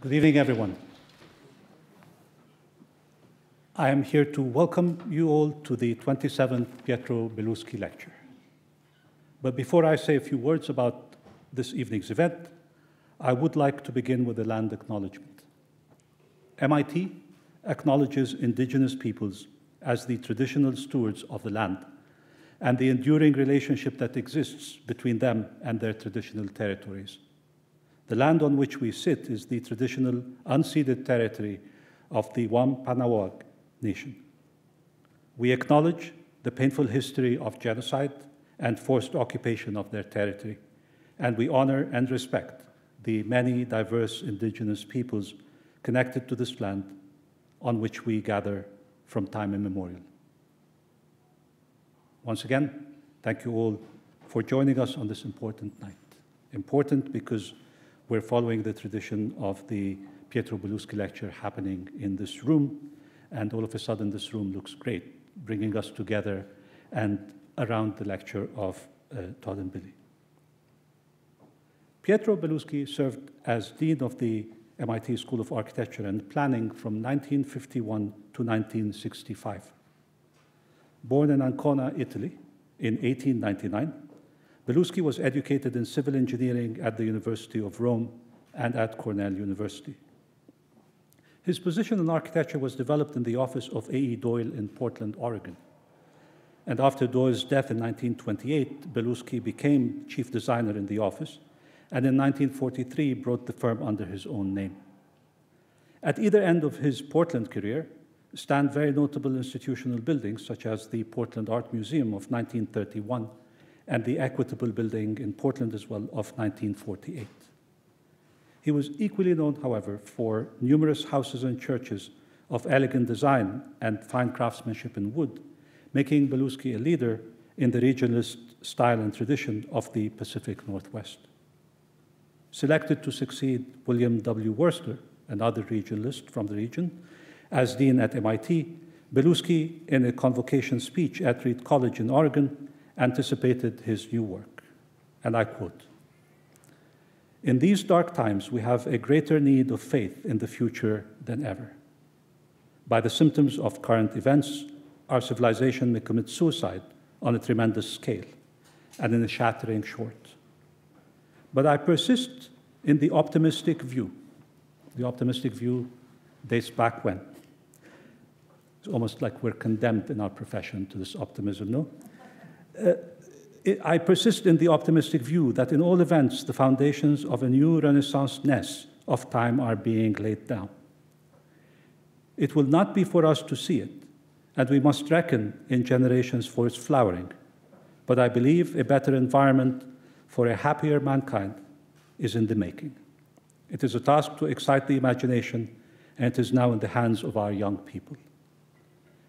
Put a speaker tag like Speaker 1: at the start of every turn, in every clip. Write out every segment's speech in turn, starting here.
Speaker 1: Good evening, everyone. I am here to welcome you all to the 27th Pietro Belluschi Lecture. But before I say a few words about this evening's event, I would like to begin with a land acknowledgement. MIT acknowledges indigenous peoples as the traditional stewards of the land and the enduring relationship that exists between them and their traditional territories. The land on which we sit is the traditional unceded territory of the Wampanoag Nation. We acknowledge the painful history of genocide and forced occupation of their territory, and we honor and respect the many diverse indigenous peoples connected to this land on which we gather from time immemorial. Once again, thank you all for joining us on this important night. Important because we're following the tradition of the Pietro Belluschi Lecture happening in this room, and all of a sudden this room looks great, bringing us together and around the lecture of Todd and Billie. Pietro Belluschi served as Dean of the MIT School of Architecture and Planning from 1951 to 1965. Born in Ancona, Italy in 1899, Belluschi was educated in civil engineering at the University of Rome and at Cornell University. His position in architecture was developed in the office of A.E. Doyle in Portland, Oregon. And after Doyle's death in 1928, Belluschi became chief designer in the office, and in 1943 brought the firm under his own name. At either end of his Portland career stand very notable institutional buildings, such as the Portland Art Museum of 1931 and the Equitable Building in Portland as well of 1948. He was equally known, however, for numerous houses and churches of elegant design and fine craftsmanship in wood, making Belluschi a leader in the regionalist style and tradition of the Pacific Northwest. Selected to succeed William W. Worcester, another regionalist from the region, as dean at MIT, Belluschi, in a convocation speech at Reed College in Oregon, anticipated his new work, and I quote, "In these dark times, we have a greater need of faith in the future than ever. By the symptoms of current events, our civilization may commit suicide on a tremendous scale and in a shattering short. But I persist in the optimistic view." The optimistic view dates back when? It's almost like we're condemned in our profession to this optimism, no? I persist in the optimistic view that in all events, the foundations of a new renaissance-ness of time are being laid down. It will not be for us to see it, and we must reckon in generations for its flowering. But I believe a better environment for a happier mankind is in the making. It is a task to excite the imagination, and it is now in the hands of our young people.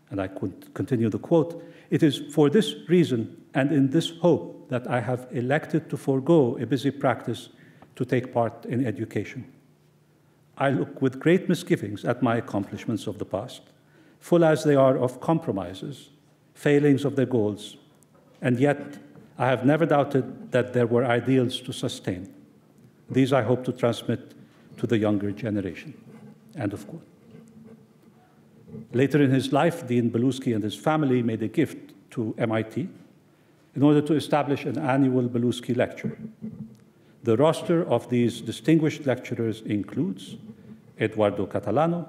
Speaker 1: And I could continue the quote, "It is for this reason and in this hope that I have elected to forego a busy practice to take part in education. I look with great misgivings at my accomplishments of the past, full as they are of compromises, failings of their goals, and yet I have never doubted that there were ideals to sustain. These I hope to transmit to the younger generation." End of quote. Later in his life, Dean Belluschi and his family made a gift to MIT in order to establish an annual Belluschi Lecture. The roster of these distinguished lecturers includes Eduardo Catalano,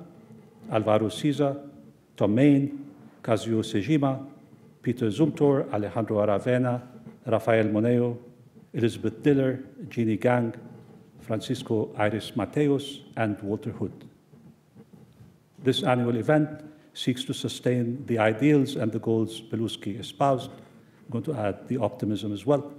Speaker 1: Alvaro Siza, Tom Main, Kazuo Sejima, Peter Zumthor, Alejandro Aravena, Rafael Moneo, Elizabeth Diller, Jeannie Gang, Francisco Iris Mateos, and Walter Hood. This annual event seeks to sustain the ideals and the goals Belluschi espoused. I'm going to add the optimism as well.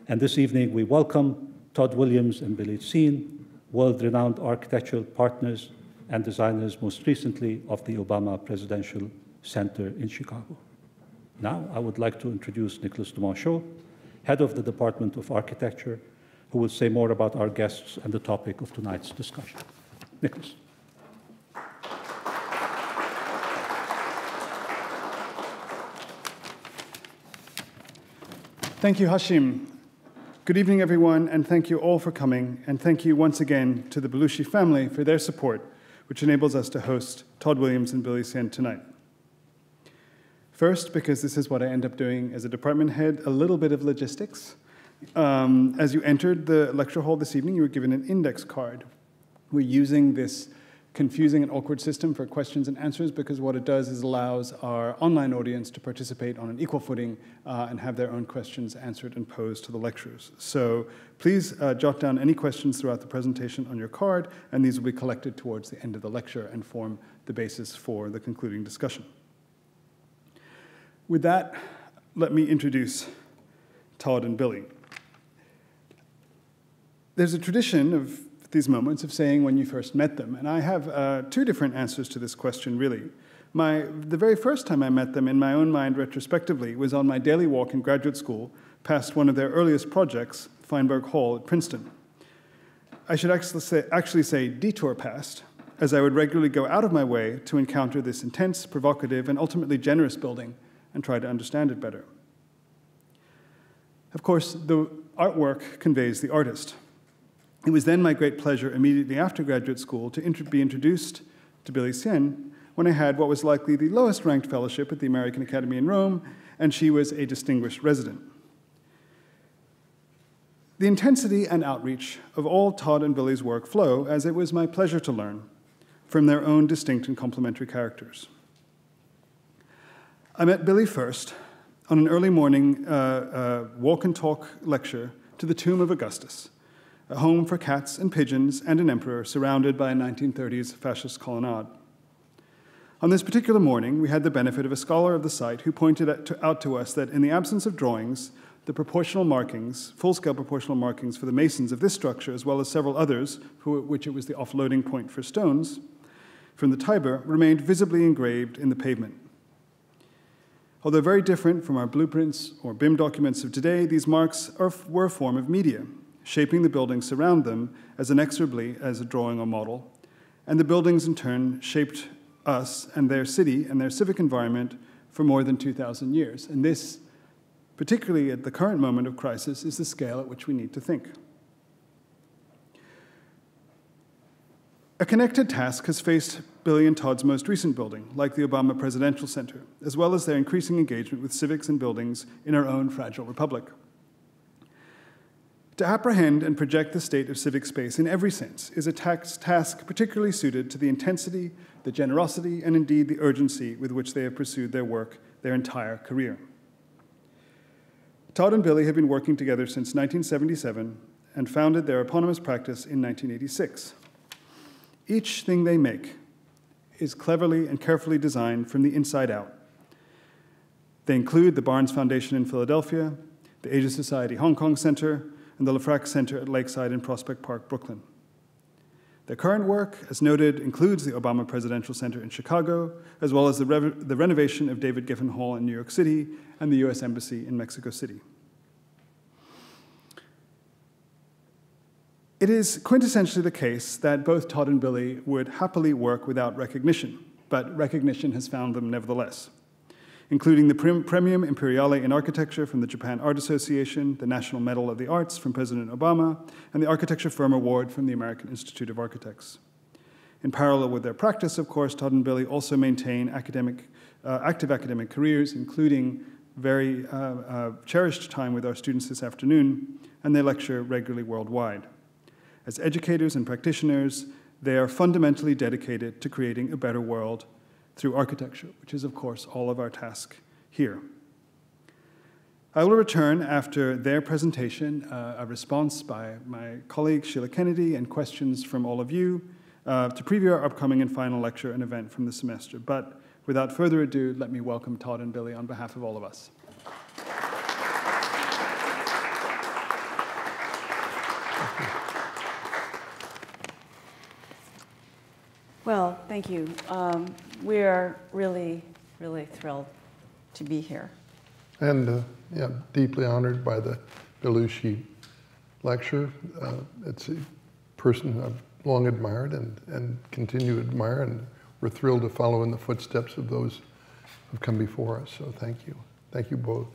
Speaker 1: And this evening, we welcome Todd Williams and Billie Tsien, world-renowned architectural partners and designers, most recently of the Obama Presidential Center in Chicago. Now, I would like to introduce Nicholas Dumonchot, head of the Department of Architecture, who will say more about our guests and the topic of tonight's discussion. Nicholas.
Speaker 2: Thank you, Hashim. Good evening, everyone, and thank you all for coming, and thank you once again to the Belluschi family for their support, which enables us to host Todd Williams and Billie Tsien tonight. First, because this is what I end up doing as a department head, a little bit of logistics. As you entered the lecture hall this evening, you were given an index card. We're using this confusing and awkward system for questions and answers because what it does is allows our online audience to participate on an equal footing and have their own questions answered and posed to the lecturers. So please jot down any questions throughout the presentation on your card, and these will be collected towards the end of the lecture and form the basis for the concluding discussion. With that, let me introduce Todd and Billie. There's a tradition of these moments of saying when you first met them, and I have two different answers to this question, really. The very first time I met them, in my own mind retrospectively, was on my daily walk in graduate school past one of their earliest projects, Feinberg Hall at Princeton. I should actually say detour past, as I would regularly go out of my way to encounter this intense, provocative, and ultimately generous building and try to understand it better. Of course, the artwork conveys the artist. It was then my great pleasure immediately after graduate school to be introduced to Billie Tsien when I had what was likely the lowest ranked fellowship at the American Academy in Rome, and she was a distinguished resident. The intensity and outreach of all Todd and Billie's work flow, as it was my pleasure to learn, from their own distinct and complementary characters. I met Billie first on an early morning walk and talk lecture to the tomb of Augustus, a home for cats and pigeons and an emperor surrounded by a 1930s fascist colonnade. On this particular morning, we had the benefit of a scholar of the site who pointed out to us that in the absence of drawings, the proportional markings, full-scale proportional markings for the masons of this structure, as well as several others, for which it was the offloading point for stones, from the Tiber, remained visibly engraved in the pavement. Although very different from our blueprints or BIM documents of today, these marks were a form of media, shaping the buildings around them as inexorably as a drawing or model, and the buildings in turn shaped us and their city and their civic environment for more than 2,000 years. And this, particularly at the current moment of crisis, is the scale at which we need to think. A connected task has faced Billie and Todd's most recent building, like the Obama Presidential Center, as well as their increasing engagement with civics and buildings in our own fragile republic. To apprehend and project the state of civic space in every sense is a task particularly suited to the intensity, the generosity, and indeed the urgency with which they have pursued their work their entire career. Todd and Billie have been working together since 1977 and founded their eponymous practice in 1986. Each thing they make is cleverly and carefully designed from the inside out. They include the Barnes Foundation in Philadelphia, the Asia Society Hong Kong Center, and the LaFrac Center at Lakeside in Prospect Park, Brooklyn. Their current work, as noted, includes the Obama Presidential Center in Chicago, as well as the renovation of David Giffen Hall in New York City and the U.S. Embassy in Mexico City. It is quintessentially the case that both Todd and Billie would happily work without recognition, but recognition has found them nevertheless, including the Premium Imperiale in Architecture from the Japan Art Association, the National Medal of the Arts from President Obama, and the Architecture Firm Award from the American Institute of Architects. In parallel with their practice, of course, Todd and Billie also maintain active academic careers, including very cherished time with our students this afternoon, and they lecture regularly worldwide. As educators and practitioners, they are fundamentally dedicated to creating a better world through architecture, which is, of course, all of our task here. I will return after their presentation, a response by my colleague Sheila Kennedy and questions from all of you to preview our upcoming and final lecture and event from the semester. But without further ado, let me welcome Todd and Billie on behalf of all of us.
Speaker 3: Well, thank you. We are really, really thrilled to be here.
Speaker 4: And deeply honored by the Belluschi lecture. It's a person I've long admired and continue to admire, and we're thrilled to follow in the footsteps of those who've come before us. So thank you. Thank you both.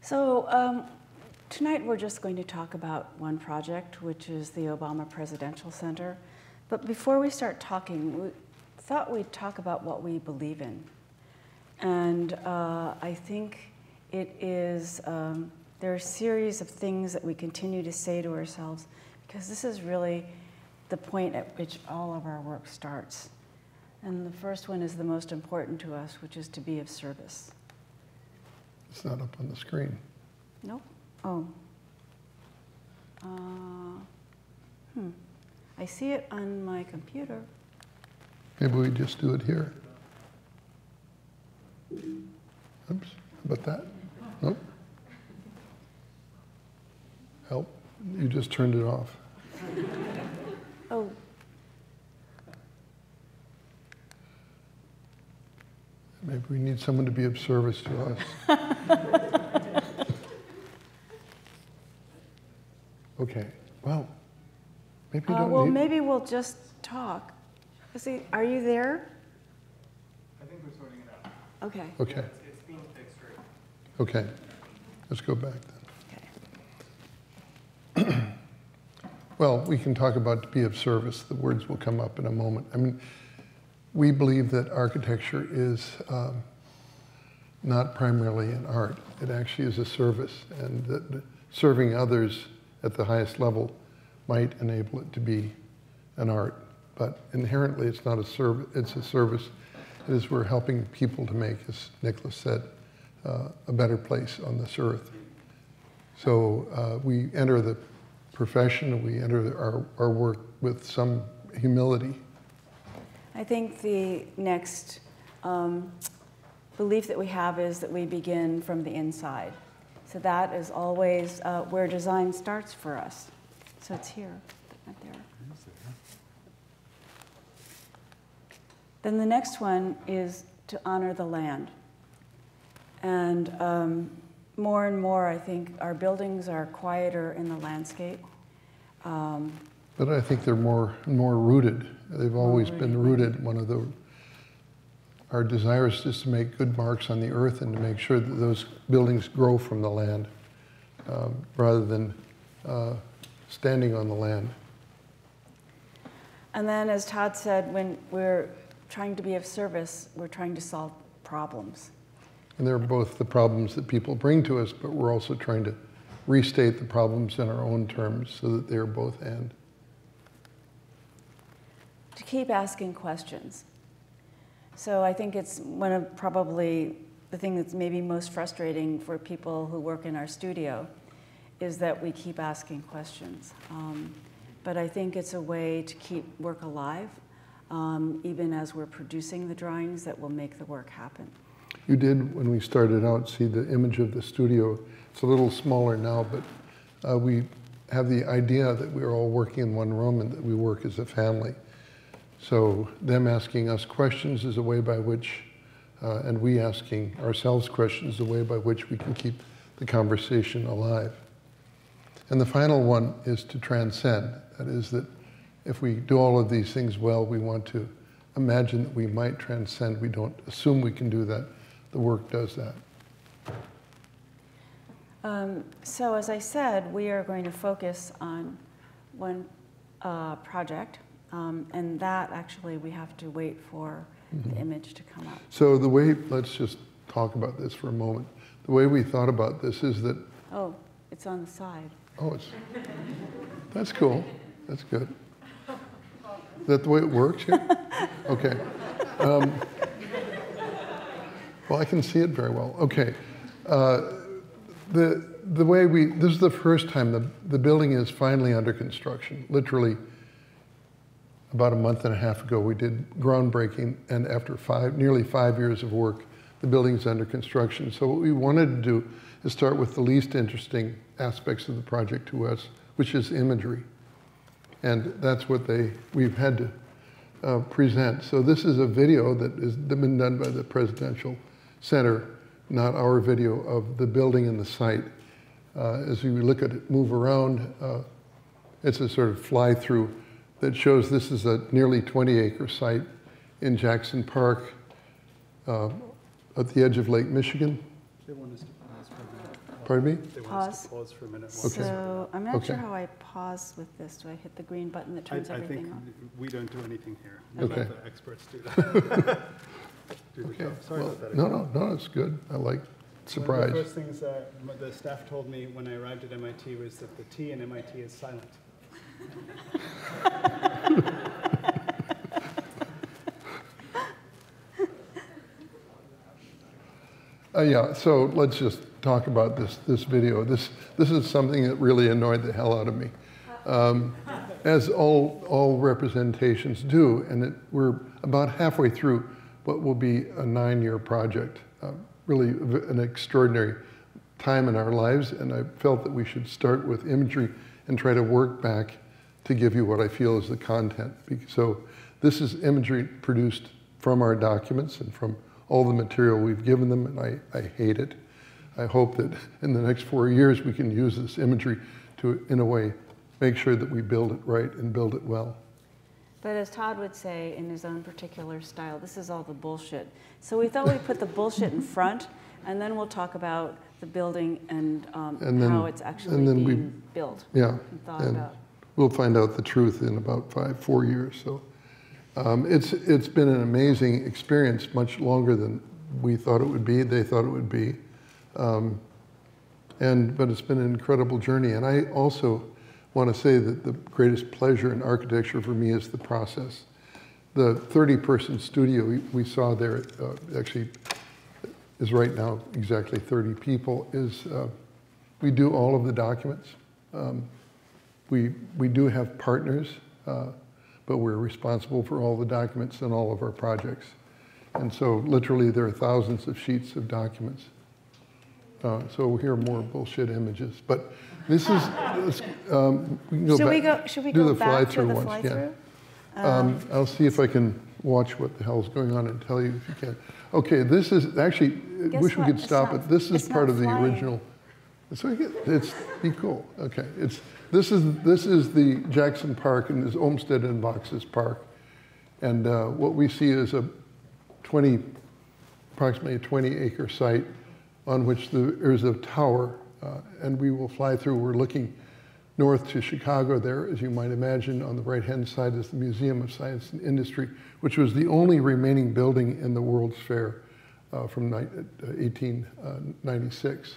Speaker 3: So Tonight we're just going to talk about one project, which is the Obama Presidential Center. But before we start talking, we thought we'd talk about what we believe in. And I think it is, there are a series of things that we continue to say to ourselves, because this is really the point at which all of our work starts. And the first one is the most important to us, which is to be of service.
Speaker 4: It's not up on the screen.
Speaker 3: Nope. Oh. I see it on my computer.
Speaker 4: Maybe we just do it here. Oops, how about that? Nope. Help, you just turned it off.
Speaker 3: Oh.
Speaker 4: Maybe we need someone to be of service to us. Okay, well, maybe you don't
Speaker 3: well,
Speaker 4: need...
Speaker 3: maybe we'll just talk. Are you there?
Speaker 2: I think we're sorting it out.
Speaker 3: Okay.
Speaker 4: Okay.
Speaker 2: It's being fixed right.
Speaker 4: Okay, let's go back then.
Speaker 3: Okay.
Speaker 4: Well, we can talk about to be of service. The words will come up in a moment. I mean, we believe that architecture is not primarily an art. It actually is a service, and that serving others at the highest level might enable it to be an art. But inherently, it's not a service, it's a service. It is we're helping people to make, as Nicholas said, a better place on this earth. So we enter the profession, we enter our work with some humility.
Speaker 3: I think the next belief that we have is that we begin from the inside. So that is always where design starts for us. So it's here, right there. Then the next one is to honor the land. And more and more, I think, our buildings are quieter in the landscape.
Speaker 4: But I think they're more rooted. They've always been rooted. Our desire is just to make good marks on the earth and to make sure that those buildings grow from the land rather than standing on the land.
Speaker 3: And then, as Todd said, when we're trying to be of service, we're trying to solve problems.
Speaker 4: And they're both the problems that people bring to us, but we're also trying to restate the problems in our own terms so that they're both and.
Speaker 3: To keep asking questions. So I think it's one of probably the thing that's maybe most frustrating for people who work in our studio is that we keep asking questions. But I think it's a way to keep work alive, even as we're producing the drawings that will make the work happen.
Speaker 4: You did, when we started out, see the image of the studio. It's a little smaller now, but we have the idea that we're all working in one room and that we work as a family. So them asking us questions is a way by which, and we asking ourselves questions is a way by which we can keep the conversation alive. And the final one is to transcend. That is that if we do all of these things well, we want to imagine that we might transcend. We don't assume we can do that. The work does that.
Speaker 3: So as I said, we are going to focus on one project, and that actually we have to wait for the image to come up.
Speaker 4: So the way, let's just talk about this for a moment. The way we thought about this is that...
Speaker 3: Oh, it's on the side.
Speaker 4: Oh, that's cool. That's good. Is that the way it works here? Okay. Well, I can see it very well. Okay. The way this is the first time the building is finally under construction. Literally, about a month and a half ago, we did groundbreaking, and after nearly 5 years of work, the building's under construction. So what we wanted to do is start with the least interesting aspects of the project to us, which is imagery. And that's what we've had to present. So this is a video that has been done by the Presidential Center, not our video of the building and the site. As we look at it move around, it's a sort of fly-through that shows this is a nearly 20-acre site in Jackson Park at the edge of Lake Michigan. Pardon me?
Speaker 2: They want us to pause for a minute.
Speaker 4: Okay.
Speaker 3: So I'm not
Speaker 4: Okay.
Speaker 3: sure how I pause with this. Do I hit the green button that turns
Speaker 2: I
Speaker 3: everything
Speaker 2: think
Speaker 3: off?
Speaker 2: we don't do anything here.
Speaker 4: Okay.
Speaker 2: Let the experts do that. Do the
Speaker 4: Okay.
Speaker 2: job. Sorry
Speaker 4: Well,
Speaker 2: about that.
Speaker 4: no, it's good. I like
Speaker 2: One of
Speaker 4: surprise.
Speaker 2: the first things the staff told me when I arrived at MIT was that the T in MIT is silent.
Speaker 4: Yeah, so let's just talk about this video. This is something that really annoyed the hell out of me, as all representations do. And we're about halfway through what will be a 9-year project. Really an extraordinary time in our lives, and I felt that we should start with imagery and try to work back to give you what I feel is the content. So this is imagery produced from our documents and from all the material we've given them, and I hate it. I hope that in the next 4 years we can use this imagery to, in a way, make sure that we build it right and build it well.
Speaker 3: But as Todd would say in his own particular style, this is all the bullshit. So we thought we'd put the bullshit in front, and then we'll talk about the building and how it's actually being built.
Speaker 4: Yeah,
Speaker 3: And thought
Speaker 4: and
Speaker 3: about.
Speaker 4: we'll find out the truth in about 4 years. So it's been an amazing experience, much longer than we thought it would be, they thought it would be. But it's been an incredible journey. And I also want to say that the greatest pleasure in architecture for me is the process. The 30-person studio we saw there actually is right now exactly 30 people. We do all of the documents. We do have partners, but we're responsible for all the documents in all of our projects. And so literally there are thousands of sheets of documents. So we'll hear more bullshit images. But this is, we can go back.
Speaker 3: Should we
Speaker 4: do
Speaker 3: go
Speaker 4: the
Speaker 3: back to
Speaker 4: fly-through
Speaker 3: the
Speaker 4: once,
Speaker 3: fly-through?
Speaker 4: yeah. I'll see if I can watch what the hell's going on and tell you if you can. Okay, this is actually, I
Speaker 3: Guess
Speaker 4: wish we
Speaker 3: what?
Speaker 4: could
Speaker 3: It's
Speaker 4: stop
Speaker 3: not-
Speaker 4: it. This is
Speaker 3: it's
Speaker 4: part
Speaker 3: not
Speaker 4: of the
Speaker 3: flying.
Speaker 4: original. It's be cool. Okay, this is the Jackson Park and this Olmsted and Boxes Park, and what we see is approximately a 20-acre site on which there's a tower, and we will fly through. We're looking north to Chicago there, as you might imagine. On the right-hand side is the Museum of Science and Industry, which was the only remaining building in the World's Fair from 1896.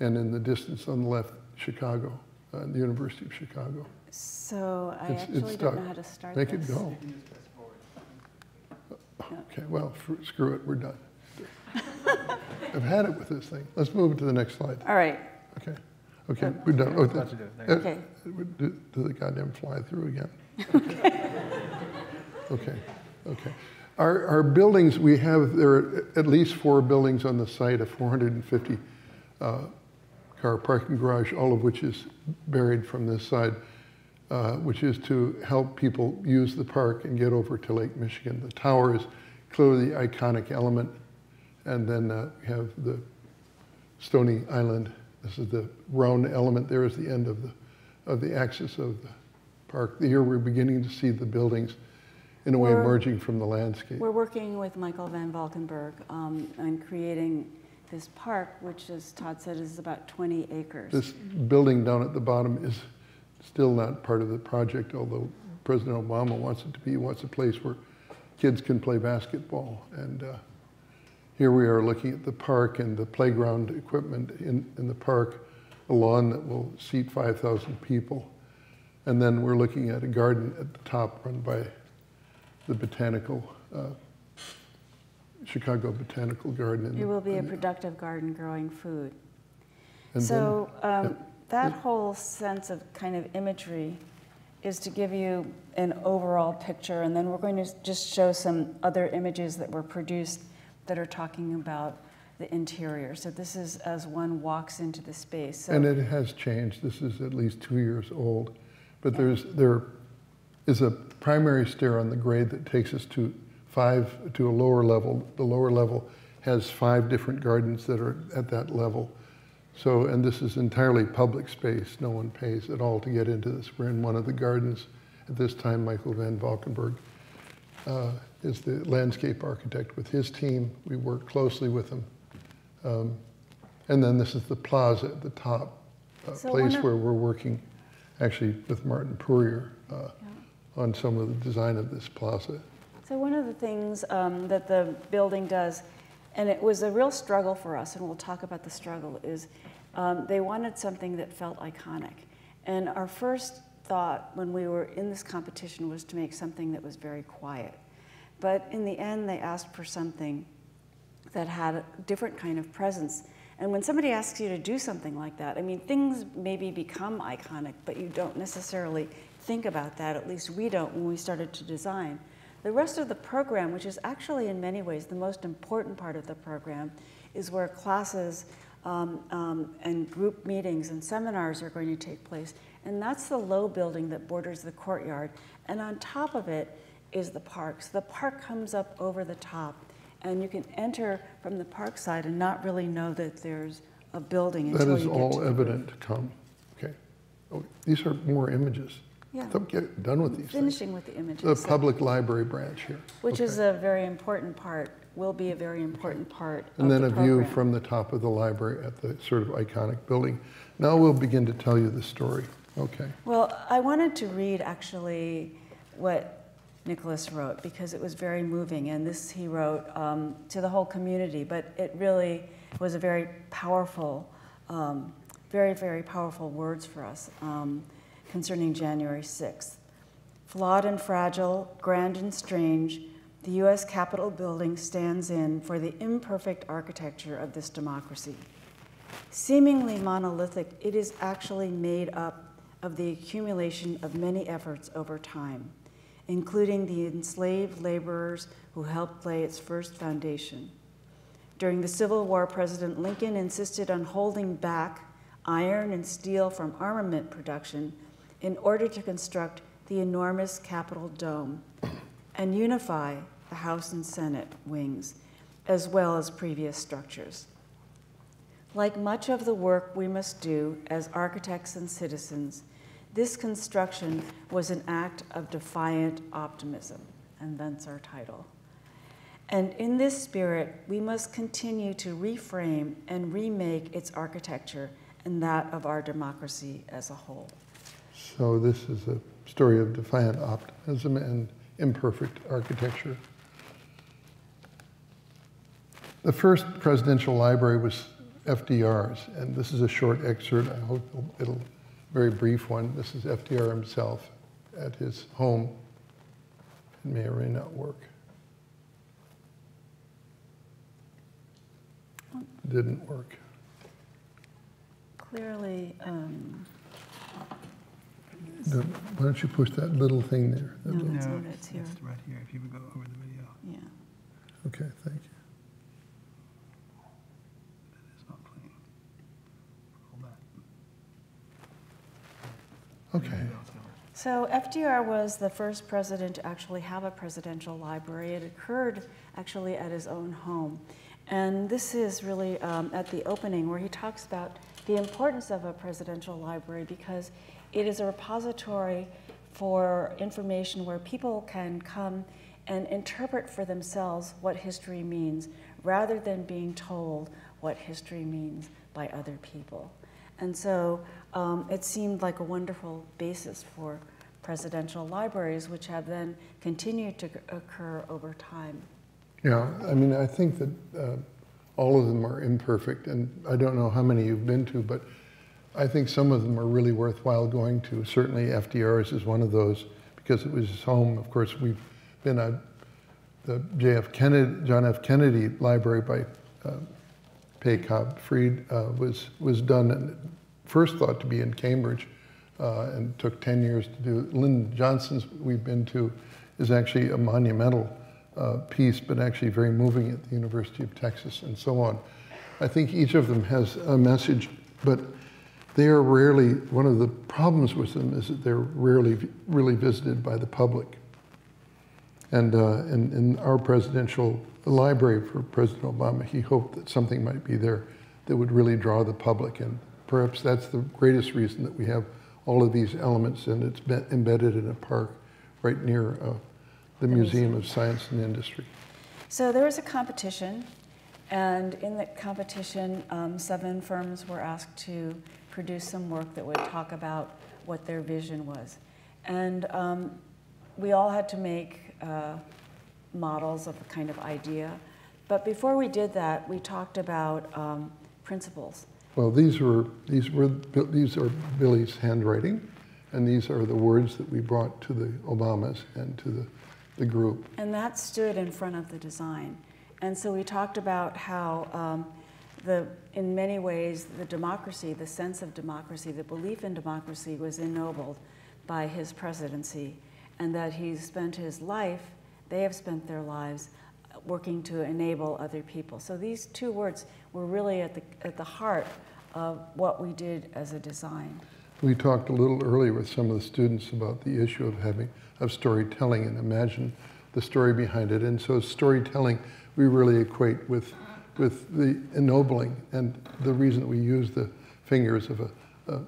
Speaker 4: And in the distance on the left, Chicago, the University of Chicago.
Speaker 3: So I
Speaker 4: It's
Speaker 3: actually
Speaker 4: stuck.
Speaker 3: don't know how to start
Speaker 4: Make
Speaker 3: this.
Speaker 4: it go. Okay, well, screw it, we're done. I've had it with this thing. Let's move it to the next slide.
Speaker 3: All right.
Speaker 4: Okay, we're done. Oh,
Speaker 3: Okay.
Speaker 4: do the goddamn fly through again. Okay. Our buildings, there are at least 4 buildings on the site, a 450 car parking garage, all of which is buried from this side, which is to help people use the park and get over to Lake Michigan. The tower is clearly the iconic element. And then we have the Stony Island. This is the round element. There is the end of the axis of the park. Here we're beginning to see the buildings in a way emerging from the landscape.
Speaker 3: We're working with Michael van Valkenburg on creating this park, which, as Todd said, is about 20 acres.
Speaker 4: This building down at the bottom is still not part of the project, although President Obama wants it to be. He wants a place where kids can play basketball. And here we are looking at the park and the playground equipment in the park, a lawn that will seat 5,000 people. And then we're looking at a garden at the top run by the Chicago Botanical Garden.
Speaker 3: It will be a productive garden growing food.
Speaker 4: And
Speaker 3: So that whole sense of kind of imagery is to give you an overall picture, and then we're going to just show some other images that were produced that are talking about the interior. So this is as one walks into the space. So,
Speaker 4: and it has changed. This is at least 2 years old. But there is a primary stair on the grade that takes us to a lower level. The lower level has 5 different gardens that are at that level. So, and this is entirely public space. No one pays at all to get into this. We're in one of the gardens. At this time, Michael van Valkenburg is the landscape architect with his team. We work closely with him. And then this is the plaza at the top,
Speaker 3: So
Speaker 4: place where we're working actually with Martin Poirier on some of the design of this plaza.
Speaker 3: So one of the things that the building does, and it was a real struggle for us, and we'll talk about the struggle, is they wanted something that felt iconic. And our first thought when we were in this competition was to make something that was very quiet. But in the end, they asked for something that had a different kind of presence. And when somebody asks you to do something like that, I mean, things maybe become iconic, but you don't necessarily think about that, at least we don't when we started to design. The rest of the program, which is actually in many ways the most important part of the program, is where classes and group meetings and seminars are going to take place. And that's the low building that borders the courtyard. And on top of it is the park. So the park comes up over the top. And you can enter from the park side and not really know that there's a building until you get to the roof.
Speaker 4: That is all evident to come. Okay. Oh, these are more images.
Speaker 3: Yeah.
Speaker 4: Don't get done with these
Speaker 3: Finishing
Speaker 4: things.
Speaker 3: with the images.
Speaker 4: The
Speaker 3: So-
Speaker 4: public library branch here.
Speaker 3: Which is a very important part, will be a very important part
Speaker 4: And
Speaker 3: of
Speaker 4: then
Speaker 3: the
Speaker 4: a view
Speaker 3: program.
Speaker 4: from the top of the library at the sort of iconic building. Now we'll begin to tell you the story. Okay.
Speaker 3: Well, I wanted to read actually what Nicholas wrote because it was very moving, and this he wrote to the whole community, but it really was a very powerful, very, very powerful words for us concerning January 6th. Flawed and fragile, grand and strange, the U.S. Capitol building stands in for the imperfect architecture of this democracy. Seemingly monolithic, it is actually made up of the accumulation of many efforts over time, including the enslaved laborers who helped lay its first foundation. During the Civil War, President Lincoln insisted on holding back iron and steel from armament production in order to construct the enormous Capitol dome and unify the House and Senate wings, as well as previous structures. Like much of the work we must do as architects and citizens, this construction was an act of defiant optimism, and thence our title. And in this spirit, we must continue to reframe and remake its architecture and that of our democracy as a whole.
Speaker 4: So this is a story of defiant optimism and imperfect architecture. The first presidential library was FDR's, and this is a short excerpt. I hope it'll very brief one. This is FDR himself at his home. It may or may not work. It didn't work.
Speaker 3: Clearly,
Speaker 4: Why don't you push that little thing there? That
Speaker 3: No.
Speaker 4: little-
Speaker 3: It's on, it's here.
Speaker 2: right here, if you would go over the video.
Speaker 3: yeah.
Speaker 4: Okay, thank you.
Speaker 2: It's not playing. Hold that.
Speaker 4: Okay.
Speaker 3: So FDR was the first president to actually have a presidential library. It occurred actually at his own home. And this is really at the opening where he talks about the importance of a presidential library because it is a repository for information where people can come and interpret for themselves what history means rather than being told what history means by other people. And so it seemed like a wonderful basis for presidential libraries, which have then continued to occur over time.
Speaker 4: Yeah, I mean, I think that all of them are imperfect, and I don't know how many you've been to, but I think some of them are really worthwhile going to. Certainly FDR's is one of those because it was his home. Of course, we've been at the John F. Kennedy Library by Pei Cobb Fried was done and first thought to be in Cambridge and took 10 years to do. Lyndon Johnson's we've been to is actually a monumental piece, but actually very moving at the University of Texas and so on. I think each of them has a message, but they are rarely, one of the problems with them is that they're rarely really visited by the public. And in our presidential library for President Obama, he hoped that something might be there that would really draw the public. And perhaps that's the greatest reason that we have all of these elements and it's embedded in a park right near the Museum of Science and Industry.
Speaker 3: So there was a competition, And in the competition, 7 firms were asked to produce some work that would talk about what their vision was. And we all had to make models of a kind of idea. But before we did that, we talked about principles.
Speaker 4: Well, these are Billie's handwriting, and these are the words that we brought to the Obamas and to the group.
Speaker 3: And that stood in front of the design. And so we talked about how in many ways, the democracy, the sense of democracy, the belief in democracy was ennobled by his presidency, and that he's spent his life, they have spent their lives working to enable other people. So these 2 words were really at the heart of what we did as a design.
Speaker 4: We talked a little earlier with some of the students about the issue of storytelling and imagine the story behind it. And so storytelling, we really equate with the ennobling, and the reason that we use the fingers of a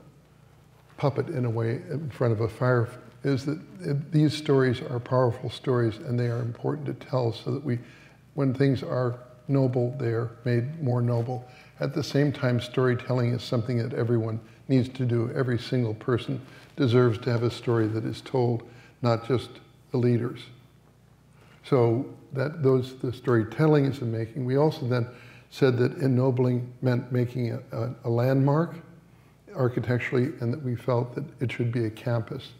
Speaker 4: puppet in a way in front of a fire is that these stories are powerful stories, and they are important to tell, so that when things are noble, they are made more noble. At the same time, storytelling is something that everyone needs to do. Every single person deserves to have a story that is told, not just the leaders. So the storytelling is the making. We also then said that ennobling meant making a landmark architecturally, and that we felt that it should be a campus.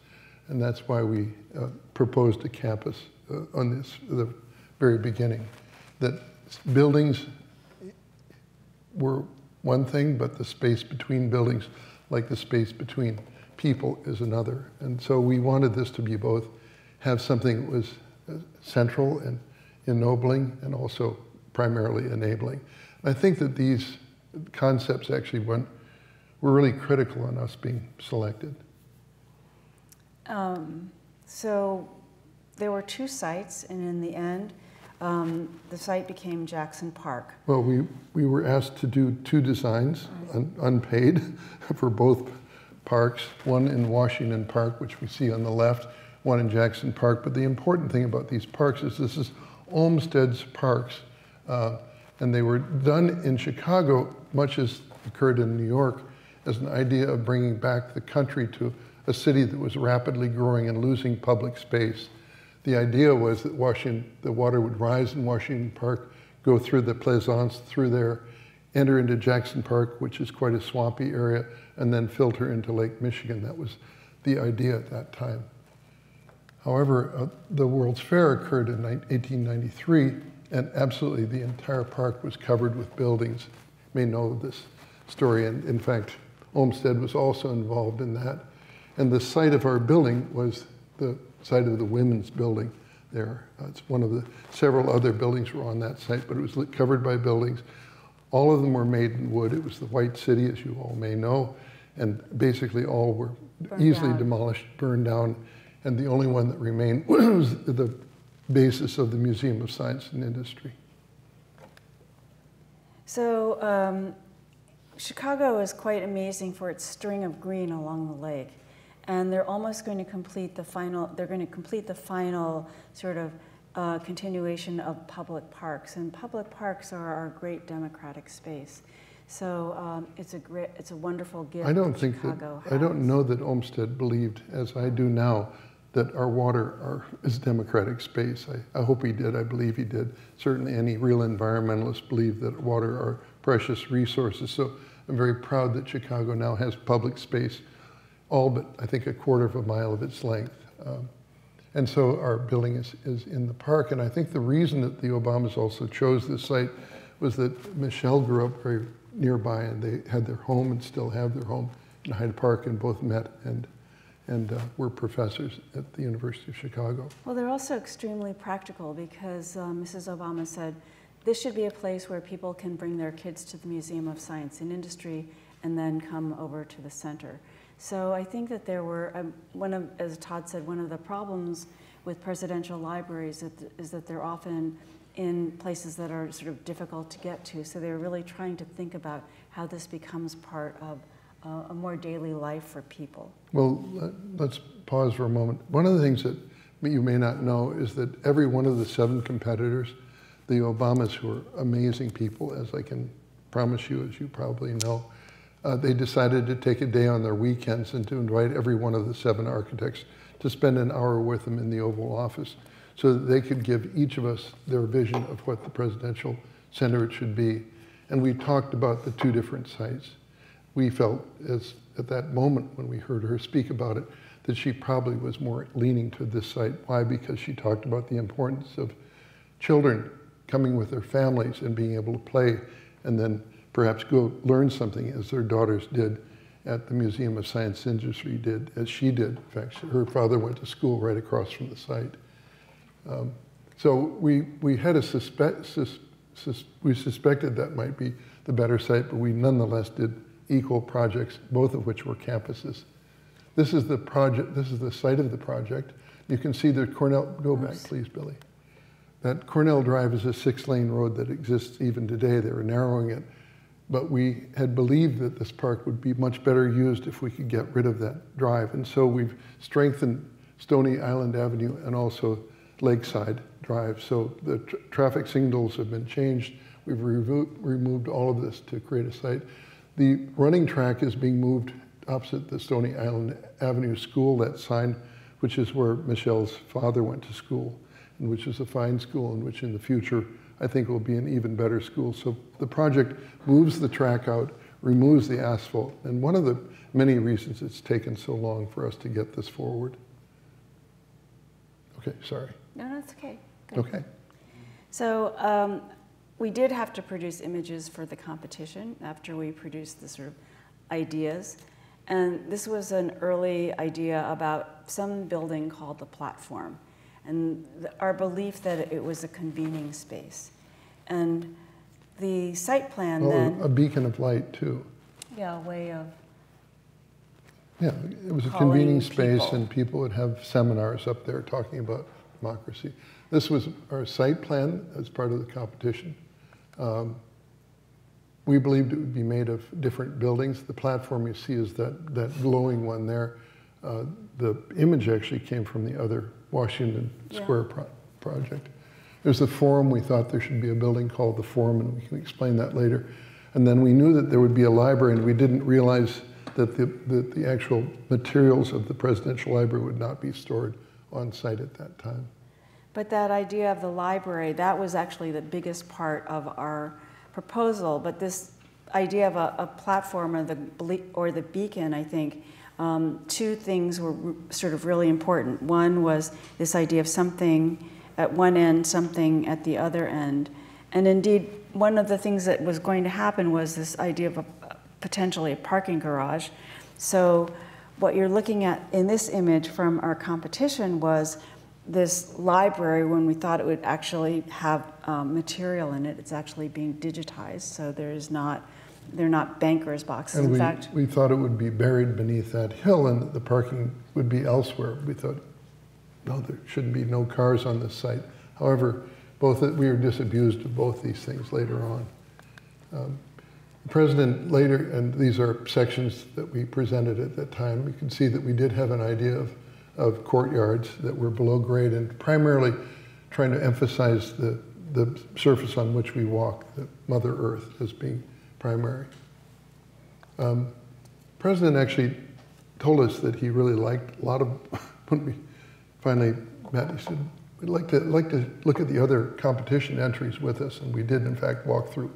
Speaker 4: And that's why we proposed a campus on the very beginning. That buildings were one thing, but the space between buildings, like the space between people, is another. And so we wanted this to be both, have something that was central and ennobling, and also primarily enabling. I think that these concepts actually were really critical in us being selected.
Speaker 3: So there were 2 sites, and in the end, the site became Jackson Park.
Speaker 4: Well, we were asked to do 2 designs, unpaid, for both parks, one in Washington Park, which we see on the left, one in Jackson Park. But the important thing about these parks is this is Olmsted's parks, and they were done in Chicago, much as occurred in New York, as an idea of bringing back the country to a city that was rapidly growing and losing public space. The idea was that the water would rise in Washington Park, go through the Plaisance, through there, enter into Jackson Park, which is quite a swampy area, and then filter into Lake Michigan. That was the idea at that time. However, the World's Fair occurred in 1893, and absolutely the entire park was covered with buildings. You may know this story, and in fact, Olmsted was also involved in that. And the site of our building was the site of the women's building there. It's one of the several other buildings were on that site, but it was covered by buildings. All of them were made in wood. It was the White City, as you all may know, and basically all were easily demolished, burned down, and the only one that remained was the basis of the Museum of Science and Industry.
Speaker 3: So Chicago is quite amazing for its string of green along the lake. And they're almost going to complete the final, sort of continuation of public parks. And public parks are our great democratic space. So it's a wonderful gift.
Speaker 4: I don't know that Olmsted believed, as I do now, that our water is democratic space. I hope he did, I believe he did. Certainly any real environmentalist believe that water are precious resources. So I'm very proud that Chicago now has public space, all but I think a quarter of a mile of its length. And so our building is in the park. And I think the reason that the Obamas also chose this site was that Michelle grew up very nearby, and they had their home and still have their home in Hyde Park, and both met and were professors at the University of Chicago.
Speaker 3: Well, they're also extremely practical because Mrs. Obama said, this should be a place where people can bring their kids to the Museum of Science and Industry and then come over to the center. So I think that there were, as Todd said, one of the problems with presidential libraries is that they're often in places that are sort of difficult to get to. So they're really trying to think about how this becomes part of a more daily life for people.
Speaker 4: Well, let's pause for a moment. One of the things that you may not know is that every one of the 7 competitors the Obamas, who are amazing people, as I can promise you, as you probably know, they decided to take a day on their weekends and to invite every one of the 7 architects to spend an hour with them in the Oval Office so that they could give each of us their vision of what the presidential center should be. And we talked about the 2 different sites. We felt, as at that moment when we heard her speak about it, that she probably was more leaning to this site. Why? Because she talked about the importance of children coming with their families and being able to play and then perhaps go learn something, as their daughters did at the Museum of Science Industry did, as she did. In fact, her father went to school right across from the site. So we had a we suspected that might be the better site, but we nonetheless did equal projects, both of which were campuses. This is the project. This is the site of the project. You can see the Cornell. Go back, please, Billy. That Cornell Drive is a 6-lane road that exists even today. They were narrowing it, but we had believed that this park would be much better used if we could get rid of that drive, and so we've strengthened Stony Island Avenue and also Lakeside Drive. So the traffic signals have been changed. We've removed all of this to create a site. The running track is being moved opposite the Stony Island Avenue School, that sign, which is where Michelle's father went to school, and which is a fine school, and which in the future I think will be an even better school. So the project moves the track out, removes the asphalt, and one of the many reasons it's taken so long for us to get this forward. Okay, sorry.
Speaker 3: No, that's okay. Good.
Speaker 4: Okay.
Speaker 3: So we did have to produce images for the competition after we produced the sort of ideas. And this was an early idea about some building called the Platform, and our belief that it was a convening space. And the site plan then...
Speaker 4: a beacon of light, too.
Speaker 3: Yeah, a way of...
Speaker 4: Yeah, it was a convening space, and people would have seminars up there talking about democracy. This was our site plan as part of the competition. We believed it would be made of different buildings. The platform you see is that glowing one there. The image actually came from the other Washington Square project. There's the Forum. We thought there should be a building called the Forum, and we can explain that later. And then we knew that there would be a library, and we didn't realize that the actual materials of the presidential library would not be stored on site at that time.
Speaker 3: But that idea of the library, that was actually the biggest part of our proposal. But this idea of a platform or the beacon, I think, 2 things were sort of really important. One was this idea of something at one end, something at the other end. And indeed, one of the things that was going to happen was this idea of potentially a parking garage. So what you're looking at in this image from our competition was this library when we thought it would actually have material in it. It's actually being digitized, so they're not banker's boxes.
Speaker 4: And
Speaker 3: in fact,
Speaker 4: we thought it would be buried beneath that hill and that the parking would be elsewhere. We thought, no, there shouldn't be no cars on this site. However, we were disabused of both these things later on. The president later, and these are sections that we presented at that time, you can see that we did have an idea of courtyards that were below grade and primarily trying to emphasize the surface on which we walk, the Mother Earth, as being primary. The president actually told us that he really liked a lot of, when we finally met, he said, we'd like to look at the other competition entries with us, and we did in fact walk through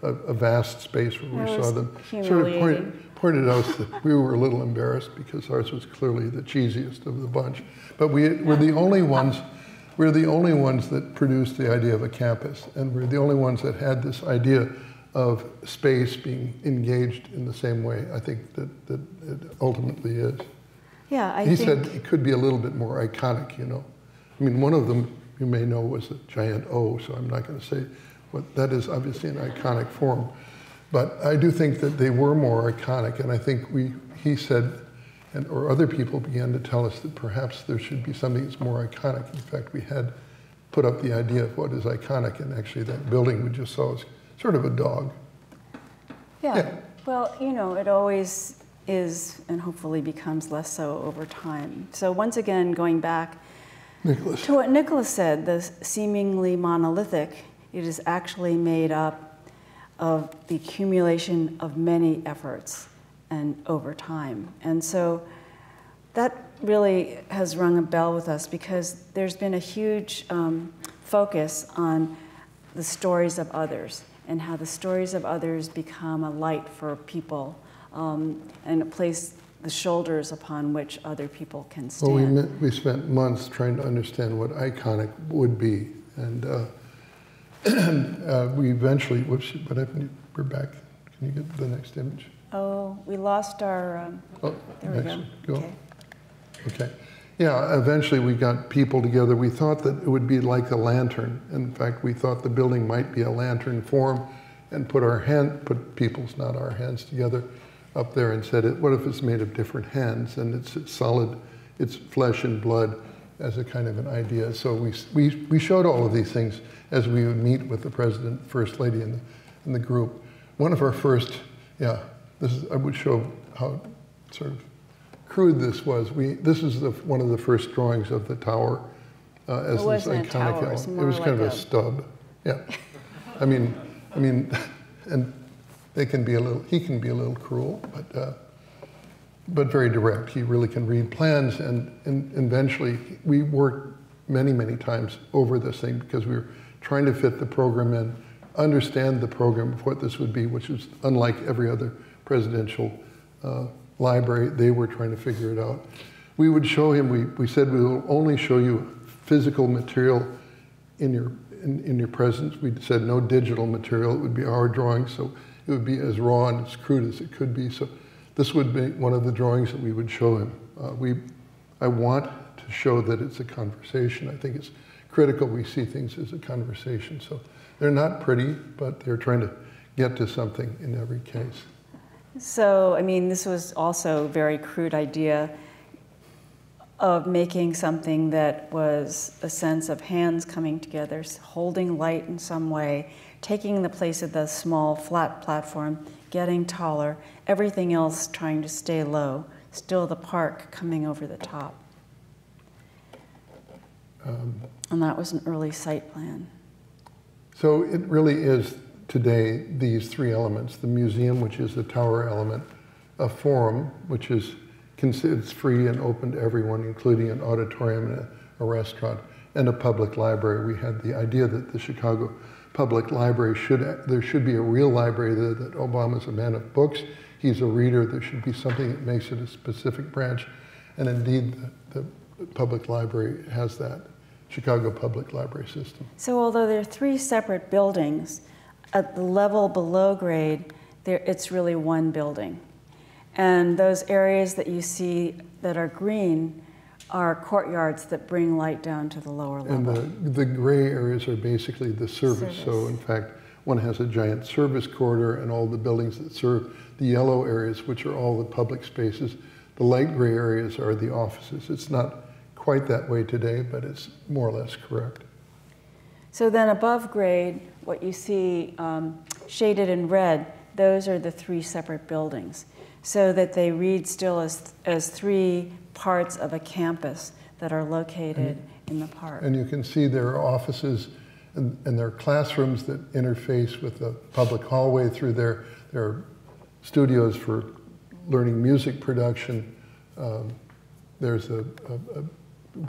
Speaker 4: a vast space where we saw them. Sort of pointed out that we were a little embarrassed because ours was clearly the cheesiest of the bunch. But we're the only ones. We're the only ones that produced the idea of a campus, and we're the only ones that had this idea of space being engaged in the same way. I think that it ultimately is.
Speaker 3: Yeah,
Speaker 4: He said it could be a little bit more iconic, you know. I mean, one of them you may know was a giant O, so I'm not going to say what that is. Obviously an iconic form, but I do think that they were more iconic, and I think he said, or other people began to tell us that perhaps there should be something that's more iconic. In fact, we had put up the idea of what is iconic, and actually that building we just saw was sort of a dog.
Speaker 3: Yeah. Well, you know, it always is, and hopefully becomes less so over time. So once again, going back to what Nicholas said, the seemingly monolithic It is actually made up of the accumulation of many efforts and over time. And so that really has rung a bell with us, because there's been a huge focus on the stories of others and how the stories of others become a light for people and a place, the shoulders upon which other people can stand.
Speaker 4: Well, we spent months trying to understand what iconic would be. And we eventually, whoops, what happened? We're back. Can you get the next image?
Speaker 3: Oh, we lost our, there we go.
Speaker 4: Go. Okay. Yeah, eventually we got people together. We thought that it would be like a lantern. In fact, we thought the building might be a lantern form, and put people's, not our hands, together up there and said, what if it's made of different hands and it's solid, it's flesh and blood as a kind of an idea. So we showed all of these things as we would meet with the president, first lady in the group. One of our first, I would show how sort of crude this was. This is one of the first drawings of the tower as this iconic element. It was kind of a stub. Yeah. I mean, and he can be a little cruel, but very direct. He really can read plans, and eventually we worked many, many times over this thing, because we were trying to fit the program in, understand the program of what this would be, which is unlike every other presidential library. They were trying to figure it out. We would show him, we said we will only show you physical material in your presence. We said no digital material. It would be our drawing, so it would be as raw and as crude as it could be. So this would be one of the drawings that we would show him. I want to show that it's a conversation. I think it's critical we see things as a conversation. So they're not pretty, but they're trying to get to something in every case.
Speaker 3: So, I mean, this was also a very crude idea of making something that was a sense of hands coming together, holding light in some way, taking the place of the small flat platform, getting taller, everything else trying to stay low, still the park coming over the top. And that was an early site plan. So
Speaker 4: it really is today these three elements: the museum, which is the tower element, a forum, which is it's free and open to everyone, including an auditorium and a restaurant, and a public library. We had the idea that the Chicago Public Library there should be a real library there, that Obama's a man of books, he's a reader, there should be something that makes it a specific branch, and indeed the public library has that, Chicago Public Library System.
Speaker 3: So although there are three separate buildings, at the level below grade, it's really one building. And those areas that you see that are green are courtyards that bring light down to the lower level.
Speaker 4: And the gray areas are basically the service. So in fact, one has a giant service corridor and all the buildings that serve. The yellow areas, which are all the public spaces. The light gray areas are the offices. It's not quite that way today, but it's more or less correct.
Speaker 3: So then above grade, what you see shaded in red, those are the three separate buildings, so that they read still as three parts of a campus that are located in the park.
Speaker 4: And you can see there are offices and there are classrooms that interface with the public hallway through there. There are studios for learning music production. There's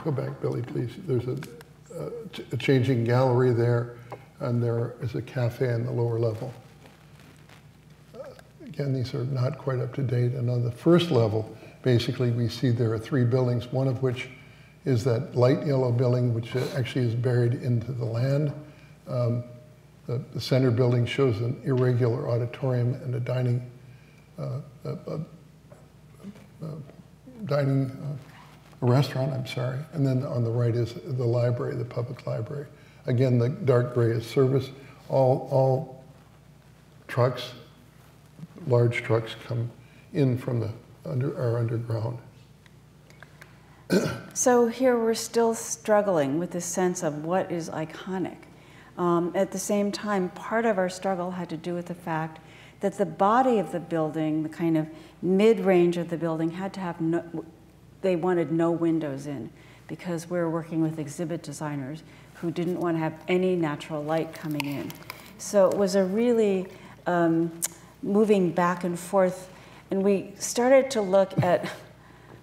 Speaker 4: go back, Billie, please. There's a changing gallery there, and there is a cafe in the lower level. Again, these are not quite up to date. And on the first level, basically, we see there are three buildings, one of which is that light yellow building, which actually is buried into the land. The center building shows an irregular auditorium and a restaurant, I'm sorry. And then on the right is the library, the public library. Again, the dark gray is service. All trucks, large trucks, come in from our underground.
Speaker 3: So here we're still struggling with this sense of what is iconic. At the same time, part of our struggle had to do with the fact that the body of the building, the kind of mid-range of the building, had to have they wanted no windows in, because we're working with exhibit designers who didn't want to have any natural light coming in. So it was a really moving back and forth, and we started to look at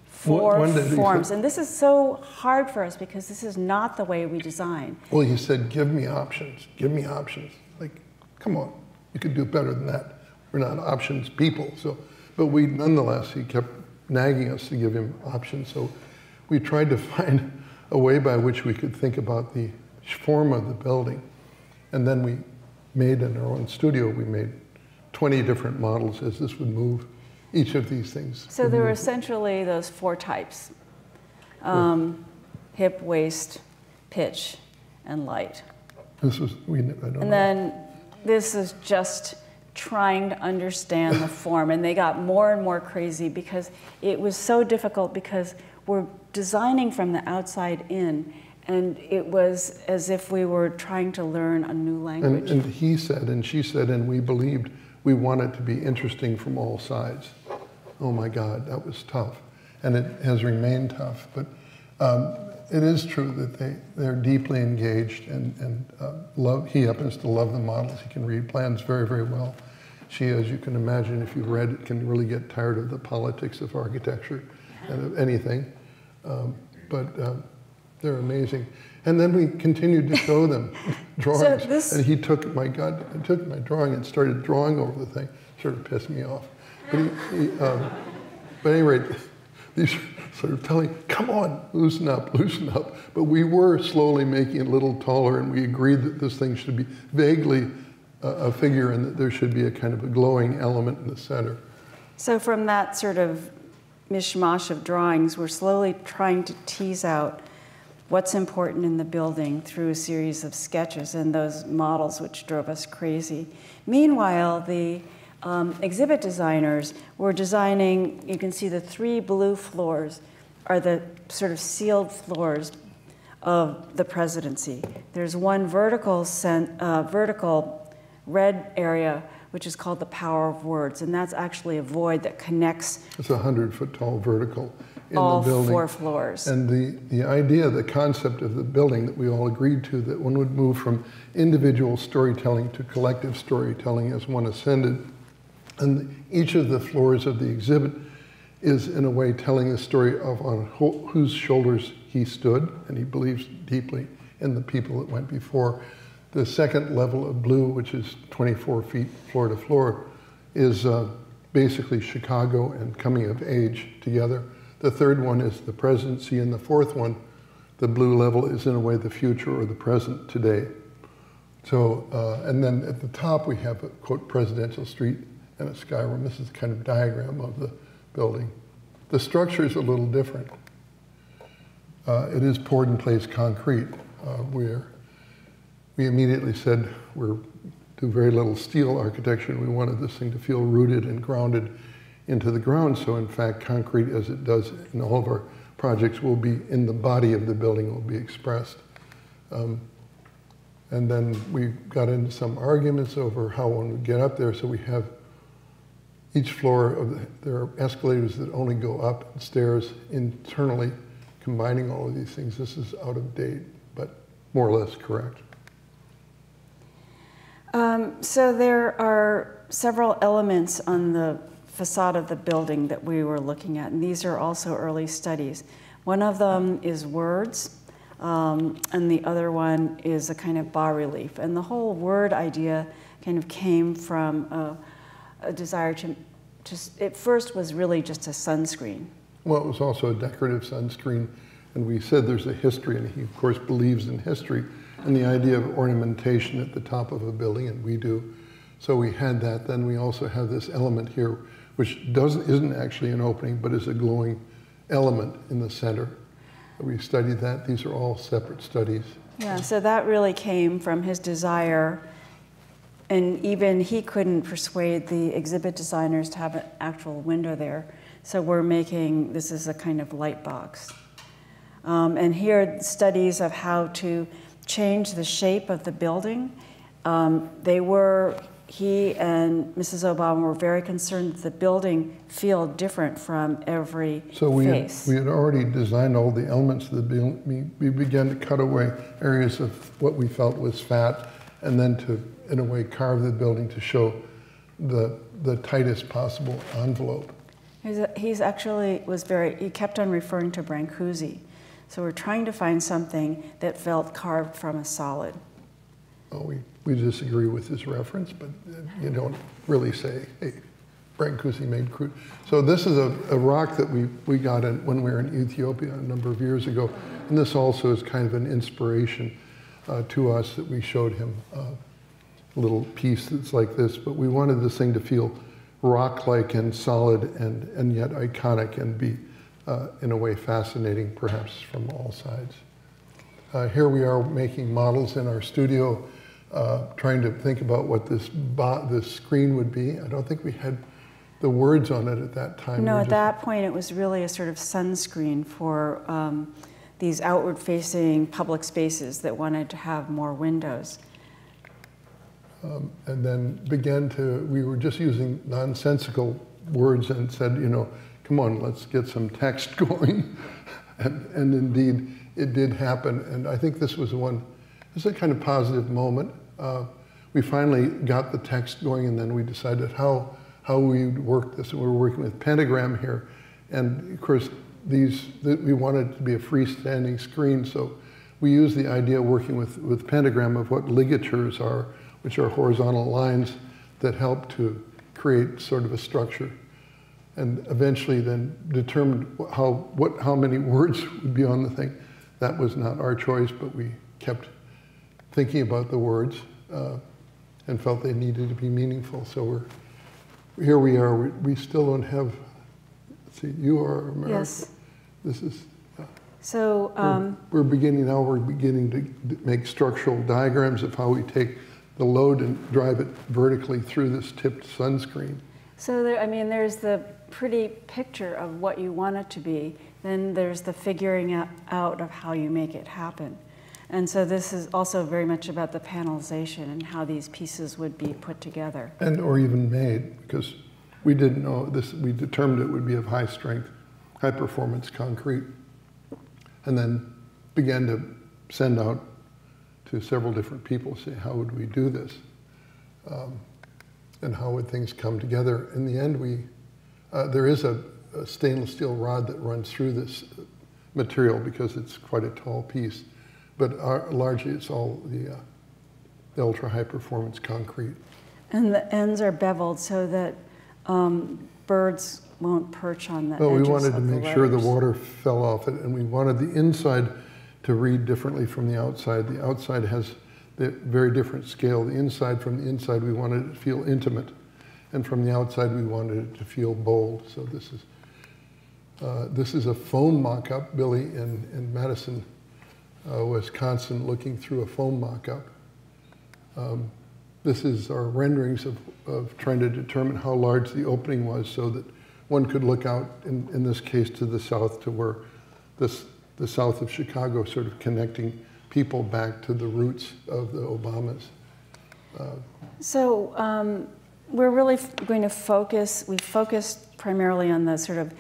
Speaker 3: four forms. And this is so hard for us because this is not the way we design.
Speaker 4: Well, he said, give me options, give me options. Like, come on, you could do better than that. We're not options people. So, but we, nonetheless, he kept nagging us to give him options. So we tried to find a way by which we could think about the form of the building. And then we made in our own studio, we made 20 different models as this would move. Each of these things.
Speaker 3: So there were essentially those four types: hip, waist, pitch, and light.
Speaker 4: This was, I don't know.
Speaker 3: And then this is just trying to understand the form. And they got more and more crazy because it was so difficult because we're designing from the outside in. And it was as if we were trying to learn a new language.
Speaker 4: And he said, and she said, and we believed we want it to be interesting from all sides. Oh my God, that was tough. And it has remained tough. But it is true that they're deeply engaged and love. He happens to love the models. He can read plans very, very well. She, as you can imagine, if you've read it, can really get tired of the politics of architecture and of anything. But they're amazing. And then we continued to show them drawings. And he took, my God, he took my drawing and started drawing over the thing. Sort of pissed me off. But but at any rate, these sort of telling, come on, loosen up, loosen up. But we were slowly making it a little taller, and we agreed that this thing should be vaguely a figure and that there should be a kind of a glowing element in the center.
Speaker 3: So from that sort of mishmash of drawings, we're slowly trying to tease out what's important in the building through a series of sketches and those models which drove us crazy. Meanwhile, the exhibit designers were designing, you can see the 3 blue floors are the sort of sealed floors of the presidency. There's one vertical red area, which is called the power of words, and that's actually a void that connects.
Speaker 4: It's a 100-foot tall vertical in
Speaker 3: all
Speaker 4: the building.
Speaker 3: 4 floors.
Speaker 4: And the idea, the concept of the building that we all agreed to, that one would move from individual storytelling to collective storytelling as one ascended. And each of the floors of the exhibit is, in a way, telling the story of on whose shoulders he stood, and he believes deeply in the people that went before. The second level of blue, which is 24 feet floor to floor, is basically Chicago and coming of age together. The third one is the presidency, and the fourth one, the blue level, is in a way the future or the present today. So, and then at the top we have a, quote, presidential street and a sky room. This is the kind of diagram of the building. The structure is a little different. It is poured in place concrete, where we immediately said we're do very little steel architecture, and we wanted this thing to feel rooted and grounded into the ground. So in fact, concrete, as it does in all of our projects, will be in the body of the building, will be expressed. And then we got into some arguments over how one would get up there. So we have each floor there are escalators that only go up, and stairs internally, combining all of these things. This is out of date, but more or less correct.
Speaker 3: So there are several elements on the facade of the building that we were looking at, and these are also early studies. One of them is words, and the other one is a kind of bas-relief. And the whole word idea kind of came from a desire to it first was really just a sunscreen. Well,
Speaker 4: it was also a decorative sunscreen, and we said there's a history, and he, of course, believes in history, and the idea of ornamentation at the top of a building, and we do. So we had that. Then we also have this element here, which isn't actually an opening, but is a glowing element in the center. We studied that. These are all separate studies.
Speaker 3: Yeah, so that really came from his desire, and even he couldn't persuade the exhibit designers to have an actual window there. So we're making, this is a kind of light box. And here, studies of how to change the shape of the building. he and Mrs. Obama were very concerned that the building feel different from every face.
Speaker 4: We had already designed all the elements of the building. We began to cut away areas of what we felt was fat, and then to, in a way, carve the building to show the tightest possible envelope.
Speaker 3: He kept on referring to Brancusi. So we're trying to find something that felt carved from a solid.
Speaker 4: Well, we disagree with this reference, but you don't really say, hey, Brancusi made crude. So this is a rock that we got when we were in Ethiopia a number of years ago. And this also is kind of an inspiration to us that we showed him a little piece that's like this. But we wanted this thing to feel rock-like and solid and yet iconic and be, in a way, fascinating, perhaps from all sides. Here we are making models in our studio, trying to think about what this screen would be. I don't think we had the words on it at that time.
Speaker 3: No, at that point it was really a sort of sunscreen for these outward-facing public spaces that wanted to have more windows.
Speaker 4: And then we were just using nonsensical words and said, you know, come on, let's get some text going. and indeed, it did happen. And I think this was a kind of positive moment. We finally got the text going, and then we decided how we would work this. And we were working with Pentagram here. And of course, we wanted it to be a freestanding screen, so we used the idea of working with Pentagram of what ligatures are, which are horizontal lines that help to create sort of a structure. And eventually then determined how many words would be on the thing. That was not our choice, but we kept thinking about the words and felt they needed to be meaningful. So here we are. We still don't have. Let's see, you are America.
Speaker 3: Yes.
Speaker 4: This is.
Speaker 3: So
Speaker 4: we're beginning to make structural diagrams of how we take the load and drive it vertically through this tipped sunscreen.
Speaker 3: So there's the pretty picture of what you want it to be. Then there's the figuring out of how you make it happen. And so this is also very much about the panelization and how these pieces would be put together.
Speaker 4: Or even made, because we didn't know this. We determined it would be of high strength, high performance concrete, and then began to send out to several different people, say, how would we do this? And how would things come together? In the end, there is a stainless steel rod that runs through this material because it's quite a tall piece, but largely it's all the ultra high performance concrete.
Speaker 3: And the ends are beveled so that birds won't perch on the edges.
Speaker 4: We wanted to make sure the water fell off it, and we wanted the inside to read differently from the outside. The outside has the very different scale. The inside, from the inside, we wanted it to feel intimate. And from the outside, we wanted it to feel bold. So this is a foam mock-up. Billie in Madison, Wisconsin, looking through a foam mock-up. This is our renderings of trying to determine how large the opening was so that one could look out, in this case, to the south, to where the south of Chicago, sort of connecting people back to the roots of the Obamas.
Speaker 3: So we're really going to we focused primarily on the sort of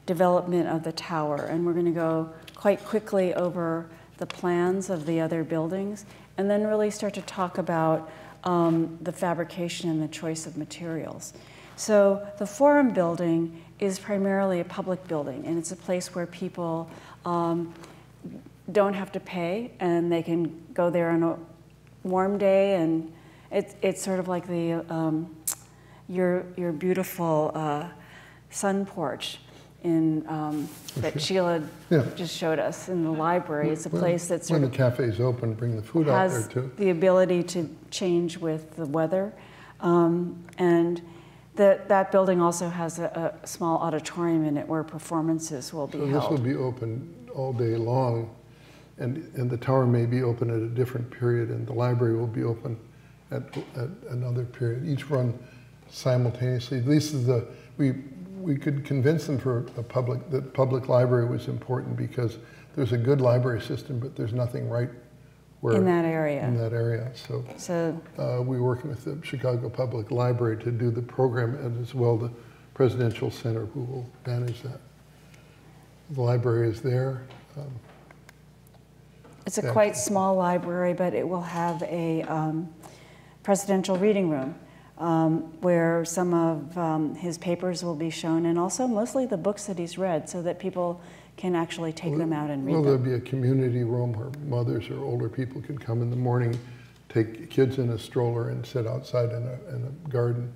Speaker 3: development of the tower, and we're going to go quite quickly over the plans of the other buildings, and then really start to talk about the fabrication and the choice of materials. So the Forum building is primarily a public building, and it's a place where people don't have to pay, and they can go there on a warm day, and it's sort of like the your beautiful sun porch that Sheila just showed us in the library. It's a place that's
Speaker 4: when the cafe's open, bring the food out there too.
Speaker 3: Has the ability to change with the weather, and that building also has a small auditorium in it where performances will be held.
Speaker 4: So this will be open all day long, and the tower may be open at a different period, and the library will be open at another period. Each run simultaneously. This is we could convince them that public library was important because there's a good library system, but there's nothing right
Speaker 3: in that area.
Speaker 4: In that area. So we're working with the Chicago Public Library to do the program, and as well the Presidential Center who will manage that. The library is there.
Speaker 3: It's a quite small library, but it will have a presidential reading room where some of his papers will be shown, and also mostly the books that he's read, so that people can actually take them out and read them.
Speaker 4: There'll be a community room where mothers or older people can come in the morning, take kids in a stroller and sit outside in a garden.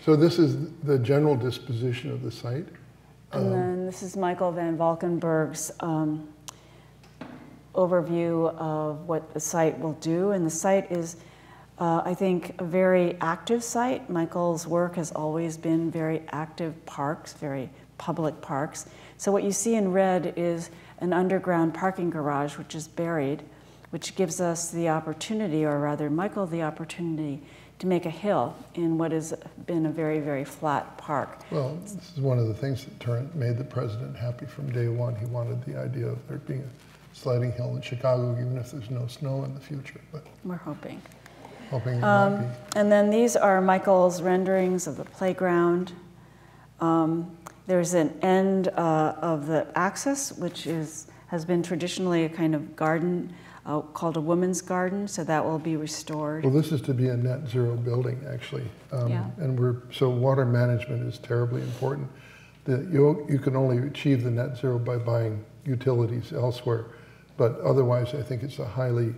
Speaker 4: So this is the general disposition of the site.
Speaker 3: And then this is Michael van Valkenburg's overview of what the site will do. And the site is, I think, a very active site. Michael's work has always been very active parks, very public parks. So what you see in red is an underground parking garage, which is buried, which gives us the opportunity, or rather Michael the opportunity, to make a hill in what has been a very, very flat park.
Speaker 4: Well, this is one of the things that made the president happy from day one. He wanted the idea of there being a sliding hill in Chicago, even if there's no snow in the future. But
Speaker 3: we're hoping.
Speaker 4: Hoping it might be.
Speaker 3: And then these are Michael's renderings of the playground. There's an end of the axis, which has been traditionally a kind of garden called a woman's garden, so that will be restored.
Speaker 4: Well, this is to be a net zero building, actually. And so water management is terribly important. You can only achieve the net zero by buying utilities elsewhere, but otherwise I think it's a highly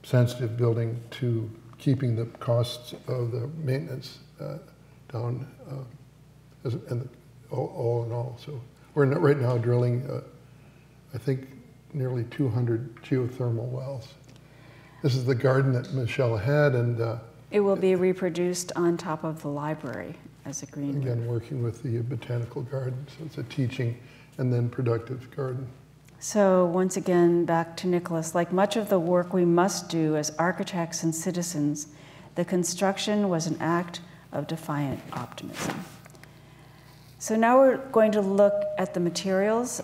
Speaker 4: sensitive building to keeping the costs of the maintenance down, and all in all. So we're right now drilling, I think, nearly 200 geothermal wells. This is the garden that Michelle had, and
Speaker 3: it will be reproduced on top of the library as a green room.
Speaker 4: Again, working with the botanical garden, so it's a teaching and then productive garden.
Speaker 3: So once again, back to Nicholas. Like much of the work we must do as architects and citizens, the construction was an act of defiant optimism. So now we're going to look at the materials.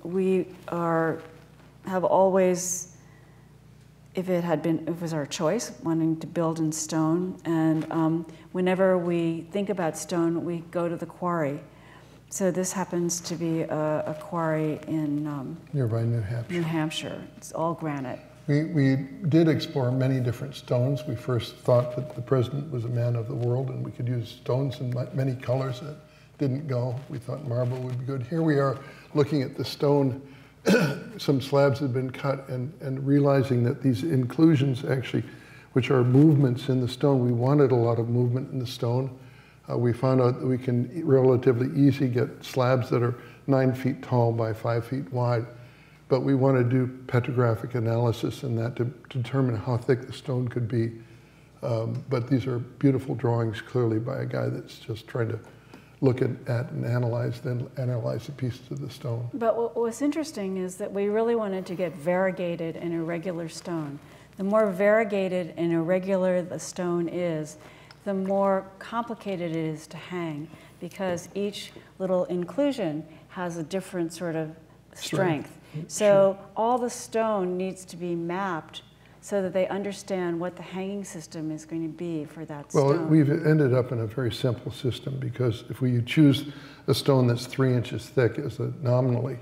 Speaker 3: We have always, if it was our choice, wanting to build in stone. And whenever we think about stone, we go to the quarry. So this happens to be a quarry in
Speaker 4: nearby New Hampshire.
Speaker 3: New Hampshire. It's all granite.
Speaker 4: We did explore many different stones. We first thought that the president was a man of the world and we could use stones in many colors. That didn't go. We thought marble would be good. Here we are looking at the stone. Some slabs had been cut, and realizing that these inclusions actually, which are movements in the stone, we wanted a lot of movement in the stone. We found out that we can relatively easy get slabs that are 9 feet tall by 5 feet wide. But we want to do petrographic analysis in that to determine how thick the stone could be. But these are beautiful drawings, clearly by a guy that's just trying to look at and analyze the pieces of the stone.
Speaker 3: But what's interesting is that we really wanted to get variegated and irregular stone. The more variegated and irregular the stone is, the more complicated it is to hang, because each little inclusion has a different sort of strength. So all the stone needs to be mapped so that they understand what the hanging system is going to be for that stone.
Speaker 4: Well, we've ended up in a very simple system, because if we choose a stone that's 3 inches thick as a nominally,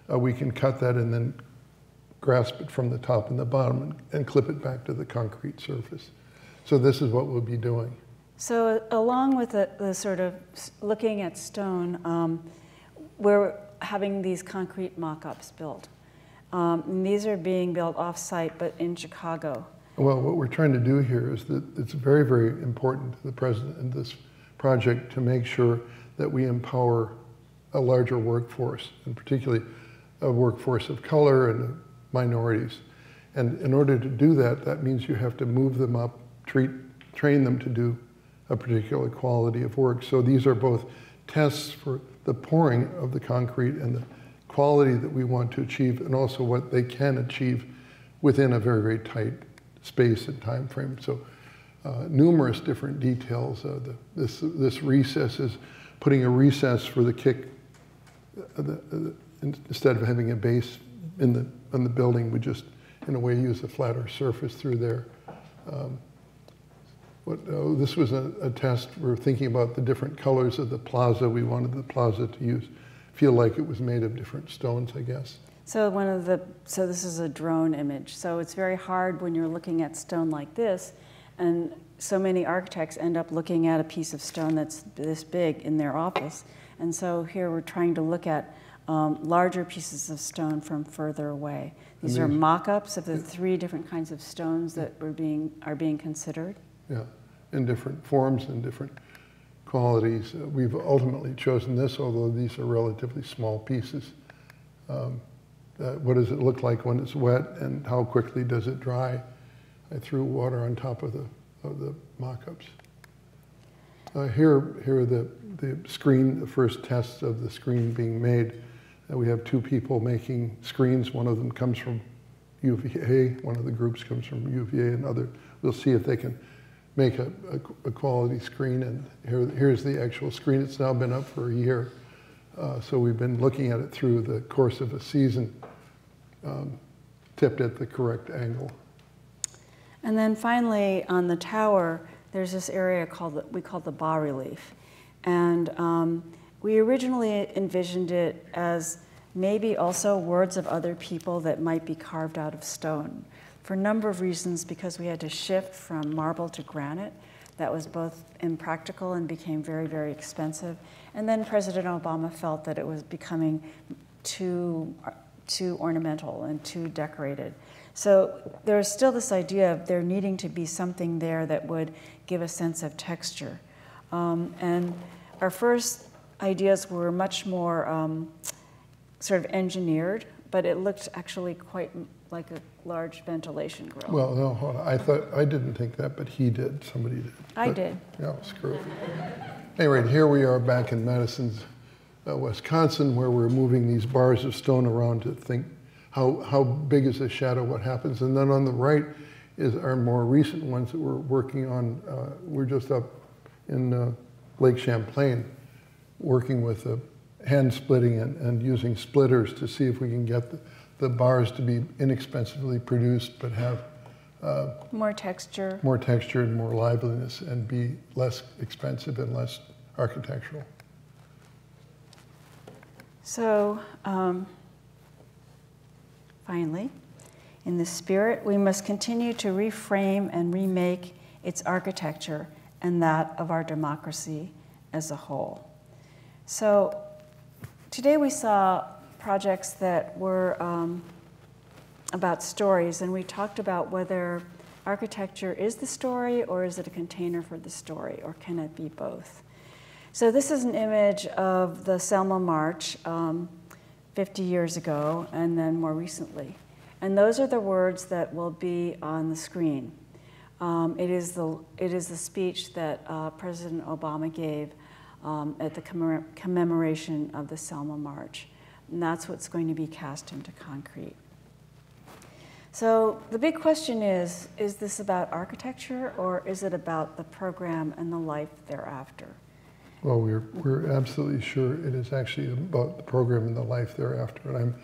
Speaker 4: we can cut that and then grasp it from the top and the bottom and clip it back to the concrete surface. So this is what we'll be doing.
Speaker 3: So along with the sort of looking at stone, we're having these concrete mock-ups built. And these are being built off-site, but in Chicago.
Speaker 4: Well, what we're trying to do here is that it's very, very important to the president in this project to make sure that we empower a larger workforce, and particularly a workforce of color and minorities. And in order to do that, that means you have to move them up, train them to do a particular quality of work. So these are both tests for the pouring of the concrete and the quality that we want to achieve, and also what they can achieve within a very, very tight space and time frame. So numerous different details. This recess is putting a recess for the kick, instead of having a base on the building, we just, in a way, use a flatter surface through there. This was a test. We're thinking about the different colors of the plaza. We wanted the plaza to feel like it was made of different stones, I guess.
Speaker 3: So this is a drone image. So it's very hard when you're looking at stone like this, and so many architects end up looking at a piece of stone that's this big in their office. And so here we're trying to look at larger pieces of stone from further away. These are mock-ups of the 3 different kinds of stones that are being considered.
Speaker 4: Yeah, in different forms and different qualities. We've ultimately chosen this, although these are relatively small pieces. What does it look like when it's wet, and how quickly does it dry? I threw water on top of the mock-ups. Here are the screen, the first tests of the screen being made. We have 2 people making screens. One of them comes from UVA, one of the groups comes from UVA, and we'll see if they can make a quality screen. And here's the actual screen. It's now been up for a year. So we've been looking at it through the course of a season, tipped at the correct angle.
Speaker 3: And then finally, on the tower, there's this area we call the bas-relief. And we originally envisioned it as maybe also words of other people that might be carved out of stone. For a number of reasons, because we had to shift from marble to granite. That was both impractical and became very, very expensive. And then President Obama felt that it was becoming too ornamental and too decorated. So there's still this idea of there needing to be something there that would give a sense of texture. And our first ideas were much more sort of engineered, but it looked actually quite like a large ventilation grill.
Speaker 4: Well, no, hold on. I didn't think that, but he did. Somebody did.
Speaker 3: I did.
Speaker 4: Yeah, screw it. Anyway, here we are back in Madison, Wisconsin, where we're moving these bars of stone around to think how big is the shadow, what happens. And then on the right is our more recent ones that we're working on. We're just up in Lake Champlain, working with hand splitting and using splitters to see if we can get the bars to be inexpensively produced, but have
Speaker 3: more texture
Speaker 4: and more liveliness, and be less expensive and less architectural.
Speaker 3: So finally, in this spirit, we must continue to reframe and remake its architecture and that of our democracy as a whole. So today we saw projects that were about stories, and we talked about whether architecture is the story or is it a container for the story, or can it be both? So this is an image of the Selma March 50 years ago and then more recently. And those are the words that will be on the screen. It is the speech that President Obama gave at the commemoration of the Selma March. And that's what's going to be cast into concrete. So the big question is this about architecture, or is it about the program and the life thereafter?
Speaker 4: Well, we're absolutely sure it is actually about the program and the life thereafter. And I'm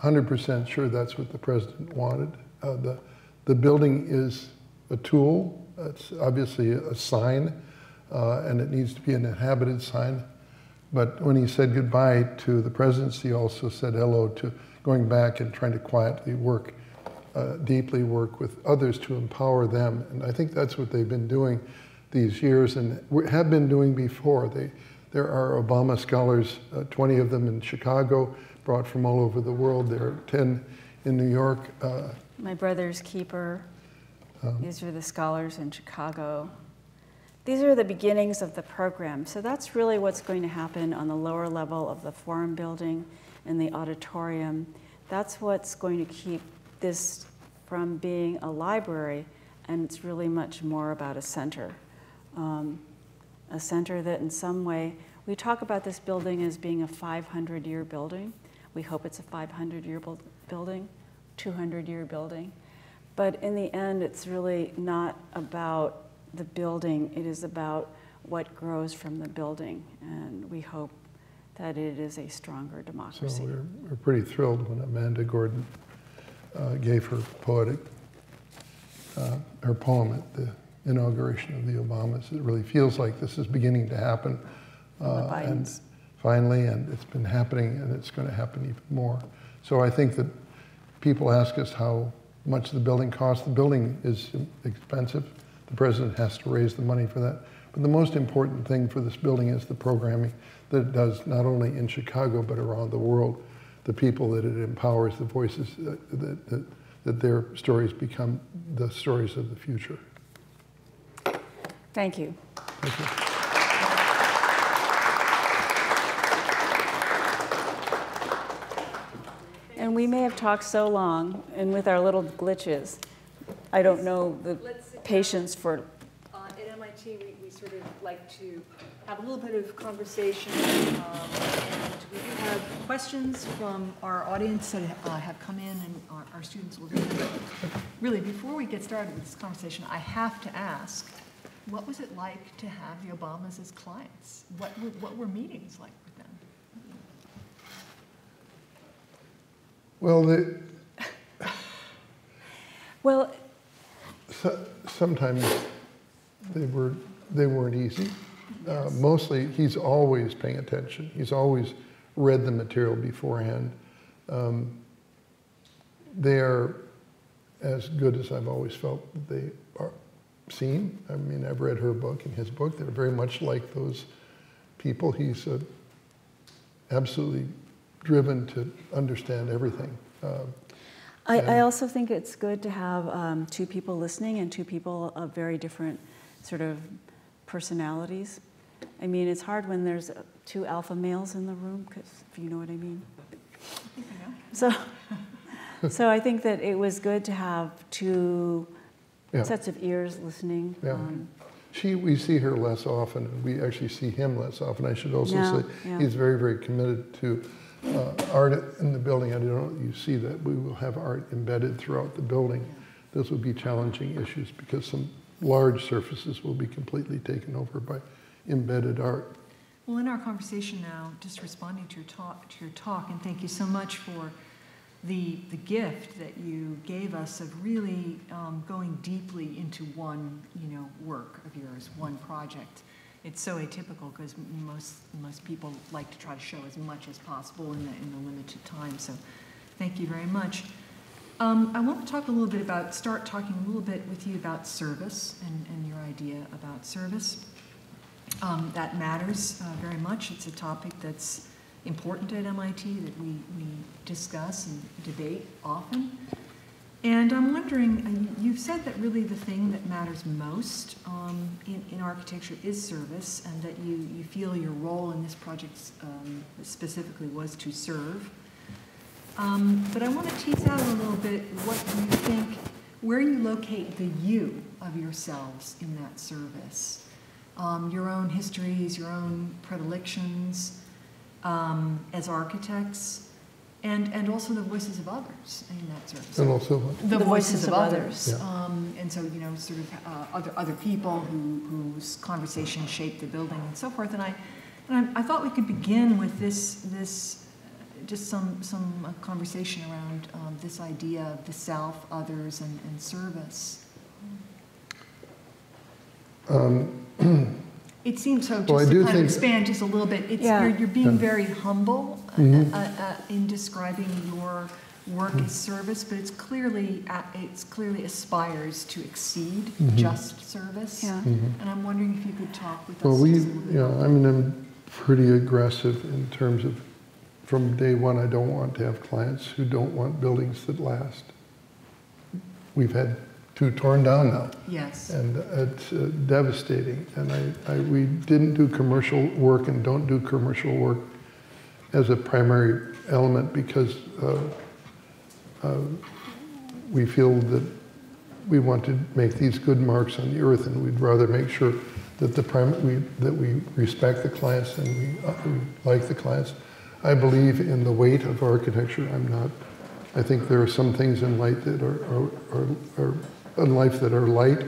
Speaker 4: 100% sure that's what the president wanted. The building is a tool. It's obviously a sign, and it needs to be an inhabited sign. But when he said goodbye to the presidency, he also said hello to going back and trying to quietly work, deeply work with others to empower them. And I think that's what they've been doing these years and have been doing before. There are Obama scholars, 20 of them in Chicago, brought from all over the world. There are 10 in New York.
Speaker 3: My brother's keeper. These are the scholars in Chicago. These are the beginnings of the program. So that's really what's going to happen on the lower level of the forum building and the auditorium. That's what's going to keep this from being a library, and it's really much more about a center. A center that in some way, we talk about this building as being a 500-year building. We hope it's a 500-year building, 200-year building. But in the end, it's really not about the building. It is about what grows from the building. And we hope that it is a stronger democracy.
Speaker 4: So we're pretty thrilled when Amanda Gordon gave her her poem at the inauguration of the Obamas. It really feels like this is beginning to happen. And finally, and it's been happening, and it's going to happen even more. So I think that people ask us how much the building costs. The building is expensive. The president has to raise the money for that. But the most important thing for this building is the programming that it does, not only in Chicago, but around the world. The people that it empowers, the voices, that their stories become the stories of the future.
Speaker 3: Thank you.
Speaker 4: Thank you.
Speaker 3: And we may have talked so long, and with our little glitches, I don't know the patience for.
Speaker 5: At MIT, we sort of like to have a little bit of conversation, and we do have questions from our audience that have come in, and our students will read them. But really, before we get started with this conversation, I have to ask, what was it like to have the Obamas as clients? What were meetings like with them?
Speaker 4: Well,
Speaker 3: Well,
Speaker 4: sometimes they weren't easy. Mostly, he's always paying attention. He's always read the material beforehand. They are as good as I've always felt that they are seen. I mean, I've read her book and his book. They're very much like those people. He's absolutely driven to understand everything.
Speaker 3: I also think it's good to have two people listening and two people of very different sort of personalities. I mean, it's hard when there's two alpha males in the room, because if you know what I mean. So I think that it was good to have two sets of ears listening.
Speaker 4: Yeah. We see her less often, and we actually see him less often. I should also say he's very, very committed to art in the building. I don't know if you see that. We will have art embedded throughout the building. Those will be challenging issues because some large surfaces will be completely taken over by embedded art.
Speaker 5: Well, in our conversation now, just responding to your talk, and thank you so much for the gift that you gave us of really going deeply into one work of yours, one project. It's so atypical because most people like to try to show as much as possible in the limited time. So, thank you very much. I want to start talking a little bit with you about service and your idea about service. That matters very much. It's a topic that's important at MIT that we discuss and debate often. And I'm wondering, you've said that really the thing that matters most in architecture is service, and that you feel your role in this project specifically was to serve. But I want to tease out a little bit what you think, where you locate the you of yourselves in that service. Your own histories, your own predilections as architects, and also the voices of others in that service.
Speaker 4: And also
Speaker 5: the voices of others.
Speaker 4: Yeah.
Speaker 5: And so, sort of other people whose conversation shaped the building and so forth. And I thought we could begin with this just some conversation around this idea of the self, others, and service. It seems so. Just to kind of expand just a little bit, you're being very humble in describing your work as service, but it's clearly aspires to exceed just service. Yeah. And I'm wondering if you could talk with us.
Speaker 4: Well, I'm pretty aggressive in terms of, from day one, I don't want to have clients who don't want buildings that last. We've had 2 torn down now.
Speaker 5: Yes.
Speaker 4: And it's devastating. And we didn't do commercial work and don't do commercial work as a primary element because we feel that we want to make these good marks on the earth, and we'd rather make sure that we respect the clients and we like the clients. I believe in the weight of architecture. I think there are some things in light that are in life that are light.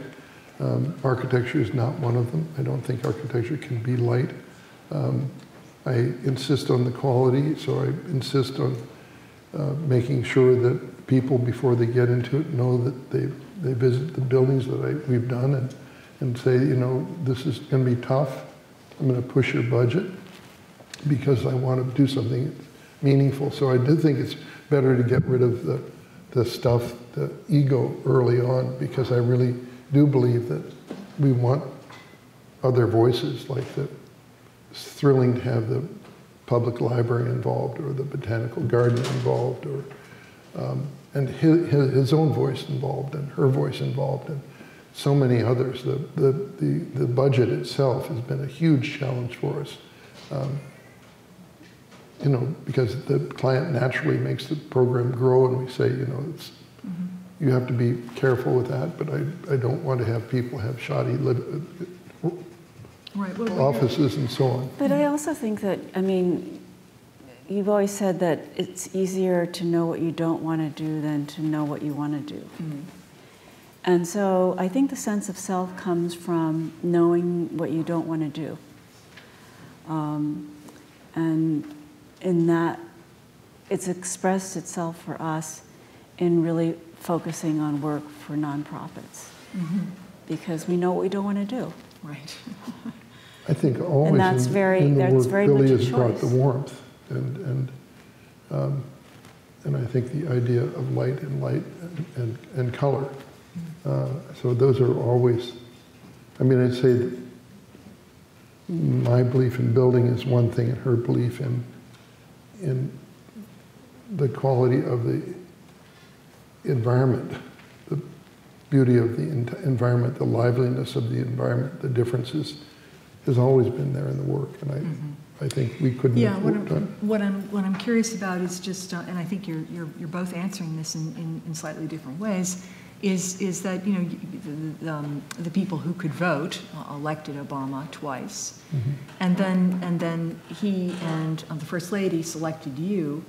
Speaker 4: Architecture is not one of them. I don't think architecture can be light. I insist on the quality, so I insist on making sure that people, before they get into it, know that they visit the buildings that we've done and say, you know, this is going to be tough. I'm going to push your budget because I want to do something meaningful. So I do think it's better to get rid of the stuff, the ego early on, because I really do believe that we want other voices. Like it's thrilling to have the public library involved, or the botanical garden involved, or and his own voice involved, and her voice involved, and so many others. The budget itself has been a huge challenge for us. You know, because the client naturally makes the program grow, and we say, you know, it's, you have to be careful with that, but I don't want to have people have shoddy offices and so on.
Speaker 3: But I also think that, I mean, you've always said that it's easier to know what you don't want to do than to know what you want to do. Mm-hmm. And so I think the sense of self comes from knowing what you don't want to do. And in that, it's expressed itself for us in really focusing on work for nonprofits. Mm-hmm. Because we know what we don't want to do. Right.
Speaker 4: I think always
Speaker 3: and that's
Speaker 4: in the work,
Speaker 3: very
Speaker 4: Billie
Speaker 3: much
Speaker 4: has brought the warmth, and I think the idea of light and color. So those are always, I mean, I'd say that my belief in building is one thing, and her belief in the quality of the environment, the beauty of the environment, the liveliness of the environment, the differences, has always been there in the work, and I think we couldn't have worked on it.
Speaker 5: What I'm curious about is just, and I think you're both answering this in slightly different ways, is that, you know, the people who could vote elected Obama twice, and then he and the First Lady selected you.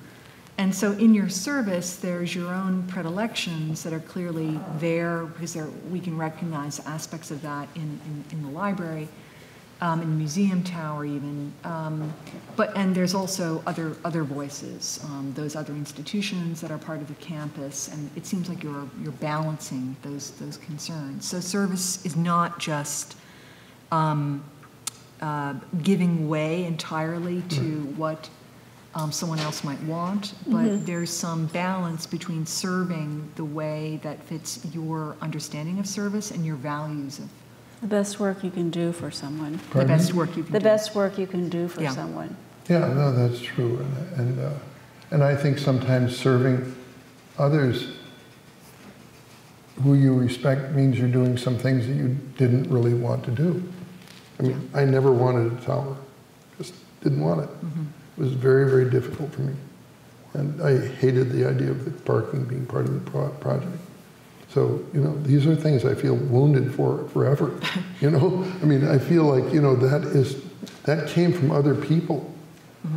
Speaker 5: And so in your service, there's your own predilections that are clearly there, because we can recognize aspects of that in the library, in the museum tower even. And there's also other voices, those other institutions that are part of the campus, and it seems like you're balancing those concerns. So service is not just giving way entirely to what someone else might want, but there's some balance between serving the way that fits your understanding of service and your values of
Speaker 3: the best work you can do for someone.
Speaker 5: Pardon? The best work you can do.
Speaker 3: The best work you can do for someone.
Speaker 4: Yeah, no, that's true, and I think sometimes serving others who you respect means you're doing some things that you didn't really want to do. I mean, I never wanted a tower, just didn't want it. It was very, very difficult for me. And I hated the idea of the parking being part of the project. So, you know, these are things I feel wounded for forever. You know, I mean, I feel like, you know, that came from other people.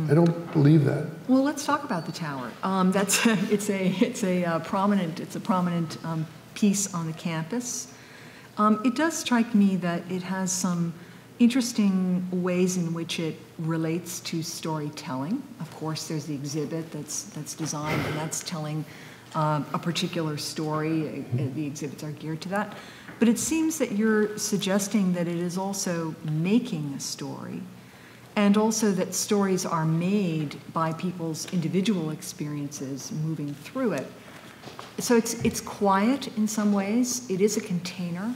Speaker 4: I don't believe that.
Speaker 5: Well, let's talk about the tower. It's a prominent piece on the campus. It does strike me that it has some interesting ways in which it relates to storytelling. Of course, there's the exhibit that's designed, and that's telling a particular story. The exhibits are geared to that. But it seems that you're suggesting that it is also making a story, and also that stories are made by people's individual experiences moving through it. So it's quiet in some ways. It is a container,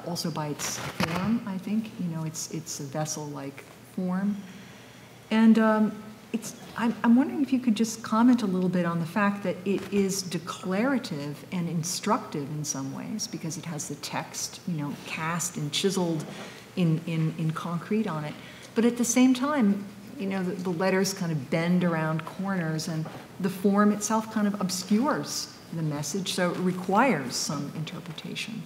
Speaker 5: also by its form, I think. You know, it's a vessel-like form. And I'm wondering if you could just comment a little bit on the fact that it is declarative and instructive in some ways, because it has the text, you know, cast and chiseled in concrete on it. But at the same time, you know, the letters kind of bend around corners, and the form itself kind of obscures the message, so it requires some interpretation.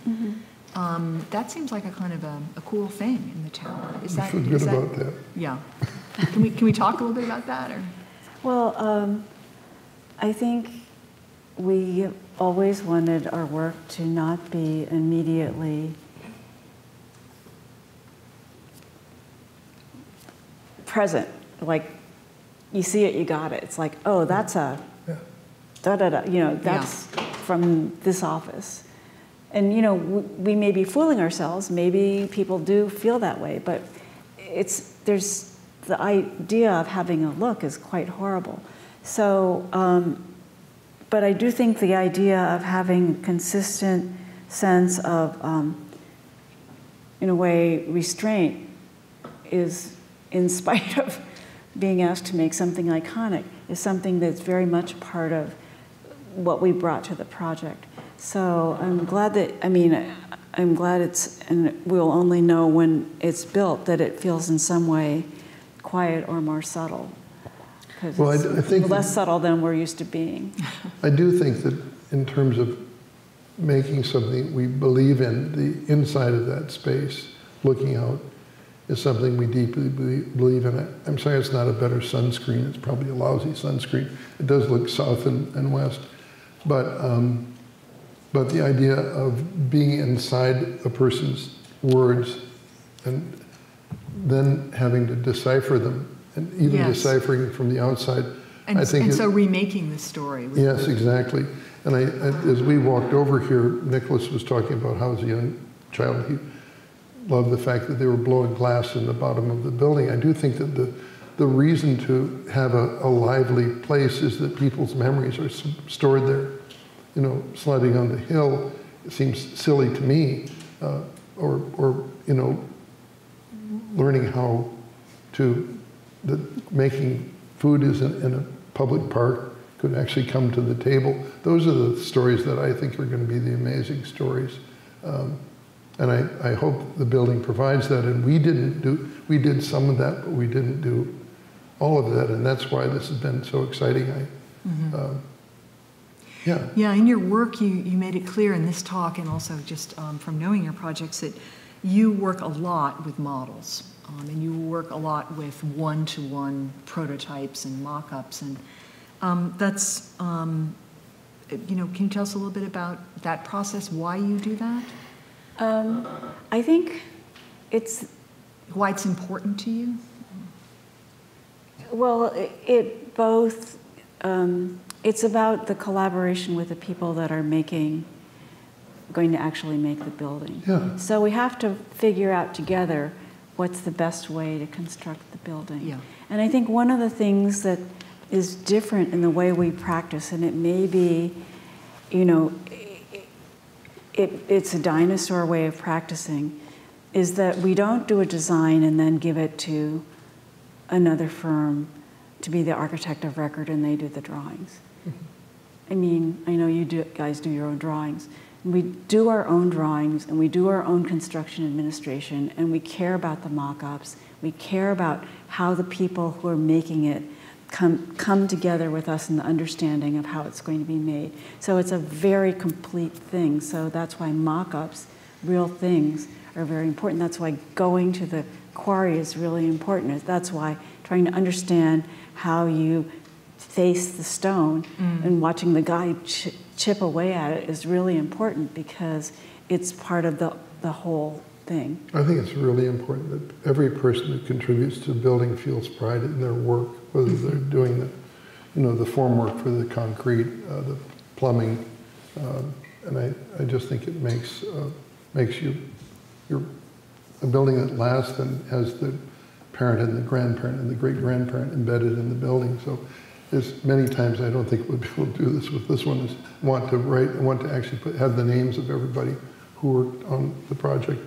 Speaker 5: That seems like a kind of a cool thing in the tower.
Speaker 4: I feel good about that.
Speaker 5: Yeah. Can we talk a little bit about that? Or?
Speaker 3: Well, I think we always wanted our work to not be immediately present like, you see it, you got it. It's like, oh, that's a da-da-da, you know, that's from this office. And, you know, we may be fooling ourselves. Maybe people do feel that way, but there's the idea of having a look is quite horrible. So, but I do think the idea of having a consistent sense of, in a way, restraint is, in spite of being asked to make something iconic, is something that's very much part of what we brought to the project. So I'm glad that, I'm glad it's, and we'll only know when it's built, that it feels in some way quiet or more subtle. Because I think less subtle than we're used to being.
Speaker 4: I do think that in terms of making something we believe in, the inside of that space, looking out, is something we deeply believe in. I'm sorry it's not a better sunscreen. It's probably a lousy sunscreen. It does look south and west. But the idea of being inside a person's words and then having to decipher them, and even deciphering from the outside,
Speaker 5: I think so remaking the story.
Speaker 4: Yes, exactly. And as we walked over here, Nicholas was talking about how as a young child he loved the fact that they were blowing glass in the bottom of the building. I do think that the reason to have a lively place is that people's memories are stored there. You know, sledding on the hill, it seems silly to me, or you know, learning how making food is in a public park could actually come to the table. Those are the stories that I think are going to be the amazing stories. And I hope the building provides that. And we did some of that, but we didn't do all of that. And that's why this has been so exciting.
Speaker 5: Yeah, in your work, you made it clear in this talk and also just from knowing your projects that you work a lot with models. And you work a lot with one-to-one prototypes and mock-ups. And that's, you know, can you tell us a little bit about that process, why you do that?
Speaker 3: I think it's...
Speaker 5: Why it's important to you?
Speaker 3: Well, it both... it's about the collaboration with the people that are going to actually make the building.
Speaker 4: Yeah.
Speaker 3: So we have to figure out together what's the best way to construct the building.
Speaker 5: Yeah.
Speaker 3: And I think one of the things that is different in the way we practice, and it may be, you know, it's a dinosaur way of practicing, is that we don't do a design and then give it to another firm to be the architect of record and they do the drawings. I mean, I know you guys do your own drawings. And we do our own drawings and we do our own construction administration and we care about the mock-ups. We care about how the people who are making it come together with us in the understanding of how it's going to be made. So it's a very complete thing. So that's why mock-ups, real things, are very important. That's why going to the quarry is really important. That's why trying to understand how you face the stone and watching the guy chip away at it is really important because it's part of the whole thing.
Speaker 4: I think it's really important that every person who contributes to the building feels pride in their work, whether they're doing the formwork for the concrete, the plumbing, and I just think it makes you're a building that lasts and has the parent and the grandparent and the great-grandparent embedded in the building. So there's many times I don't think we'll be able to do this with this one, is want to actually have the names of everybody who worked on the project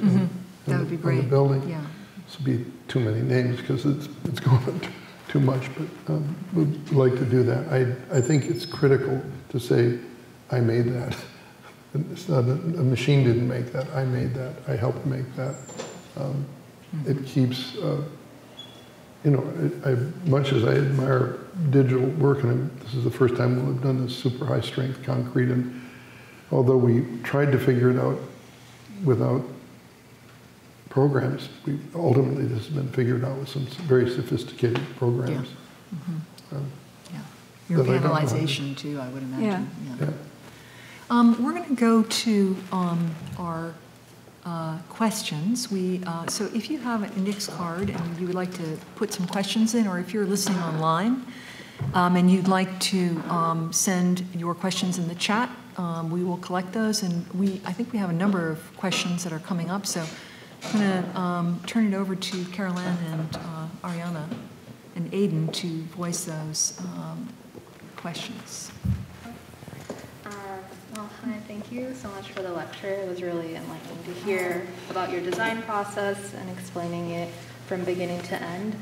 Speaker 5: that would be great.
Speaker 4: On the building.
Speaker 5: Yeah.
Speaker 4: This would be too many names because it's going on too much, but we'd like to do that. I think it's critical to say, I made that. It's not a machine didn't make that. I made that. I helped make that. It keeps, much as I admire digital work, and this is the first time we'll have done this super high strength concrete, and although we tried to figure it out without programs, ultimately this has been figured out with some very sophisticated programs.
Speaker 5: Your panelization too, I would imagine.
Speaker 3: Yeah.
Speaker 5: We're going to go to our questions. So if you have an index card and you would like to put some questions in, or if you're listening online and you'd like to send your questions in the chat, we will collect those. And I think we have a number of questions that are coming up. So I'm going to turn it over to Caroline and Ariana and Aidan to voice those questions.
Speaker 6: Well, hi, thank you so much for the lecture. It was really enlightening to hear about your design process and explaining it from beginning to end.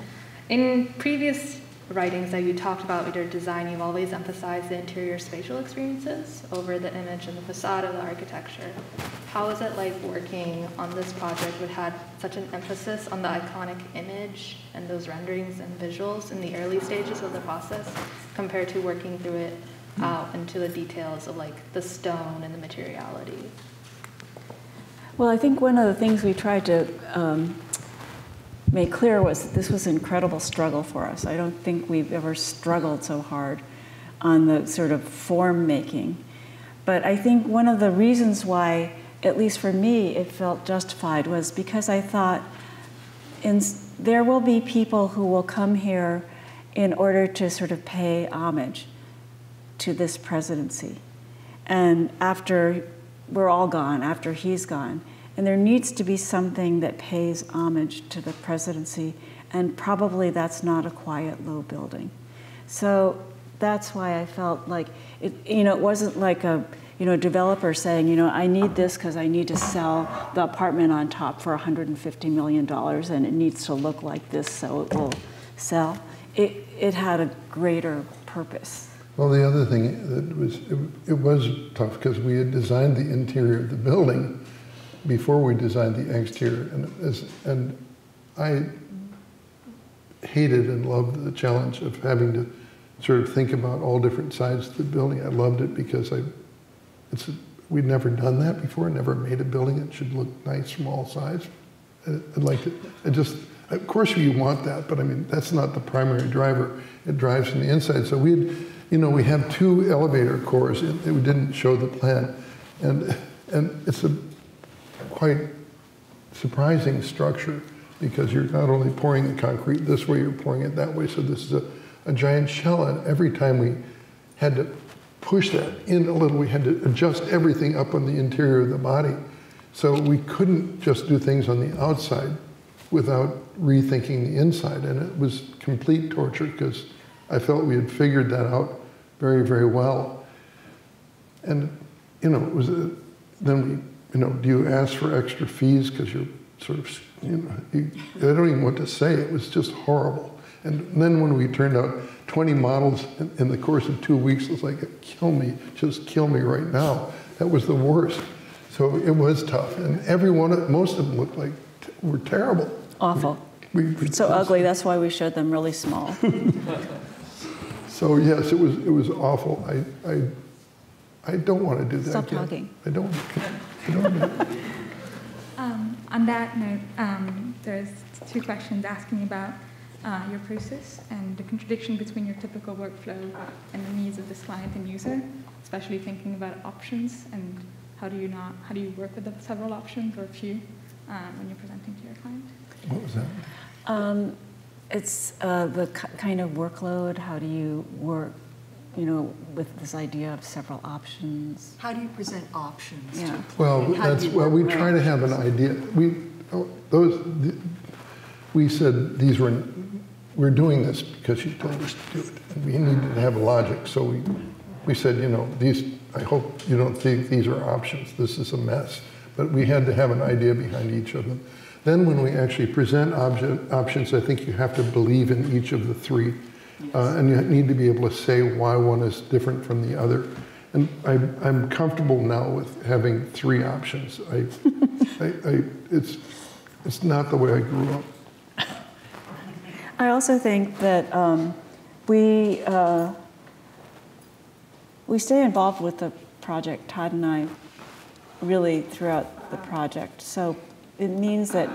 Speaker 6: In previous writings that you talked about with your design, you've always emphasized the interior spatial experiences over the image and the facade of the architecture. How is it like working on this project which had such an emphasis on the iconic image and those renderings and visuals in the early stages of the process compared to working through it out into the details of like the stone and the materiality?
Speaker 3: Well, I think one of the things we tried to make clear was this was an incredible struggle for us. I don't think we've ever struggled so hard on the sort of form making. But I think one of the reasons why, at least for me, it felt justified was because I thought there will be people who will come here in order to sort of pay homage to this presidency. And after we're all gone, after he's gone, and there needs to be something that pays homage to the presidency, and probably that's not a quiet, low building. So that's why I felt like, it wasn't like a developer saying, I need this because I need to sell the apartment on top for $150 million, and it needs to look like this so it will sell. It had a greater purpose.
Speaker 4: Well, the other thing that it was tough because we had designed the interior of the building before we designed the exterior, and I hated and loved the challenge of having to sort of think about all different sides of the building. I loved it because we'd never done that before. Never made a building that should look nice from all sides. I liked it. Of course, you want that, but I mean that's not the primary driver. It drives from the inside. So we have 2 elevator cores that we didn't show the plan, and it's a quite surprising structure because you're not only pouring the concrete this way, you're pouring it that way. So this is a giant shell, and every time we had to push that in a little, we had to adjust everything up on the interior of the body. So we couldn't just do things on the outside without rethinking the inside, and it was complete torture because I felt we had figured that out very, very well. And, it was, then we, do you ask for extra fees because you're sort of, I don't even know what to say. It was just horrible. And then when we turned out 20 models in the course of 2 weeks, it was like, just kill me right now. That was the worst. So it was tough. And most of them looked like were terrible.
Speaker 3: Awful. So ugly, that's why we showed them really small.
Speaker 4: So yes, it was awful. I don't want to do that.
Speaker 3: Stop
Speaker 4: again.
Speaker 3: talking.
Speaker 4: I don't.
Speaker 7: On that note, there's 2 questions asking about your process and the contradiction between your typical workflow and the needs of this client and user, especially thinking about options and how do you work with the several options or a few when you're presenting to your client?
Speaker 4: What was that?
Speaker 3: It's the kind of workload. How do you work, with this idea of several options?
Speaker 5: How do you present options?
Speaker 3: Yeah.
Speaker 4: We try to have an idea. We said we're doing this because you told us to do it. And we needed to have logic, so we said, I hope you don't think these are options. This is a mess. But we had to have an idea behind each of them. Then when we actually present options, I think you have to believe in each of the 3. And you need to be able to say why one is different from the other. And I'm comfortable now with having 3 options. It's not the way I grew up.
Speaker 3: I also think that we stay involved with the project, Todd and I, really throughout the project. So it means that,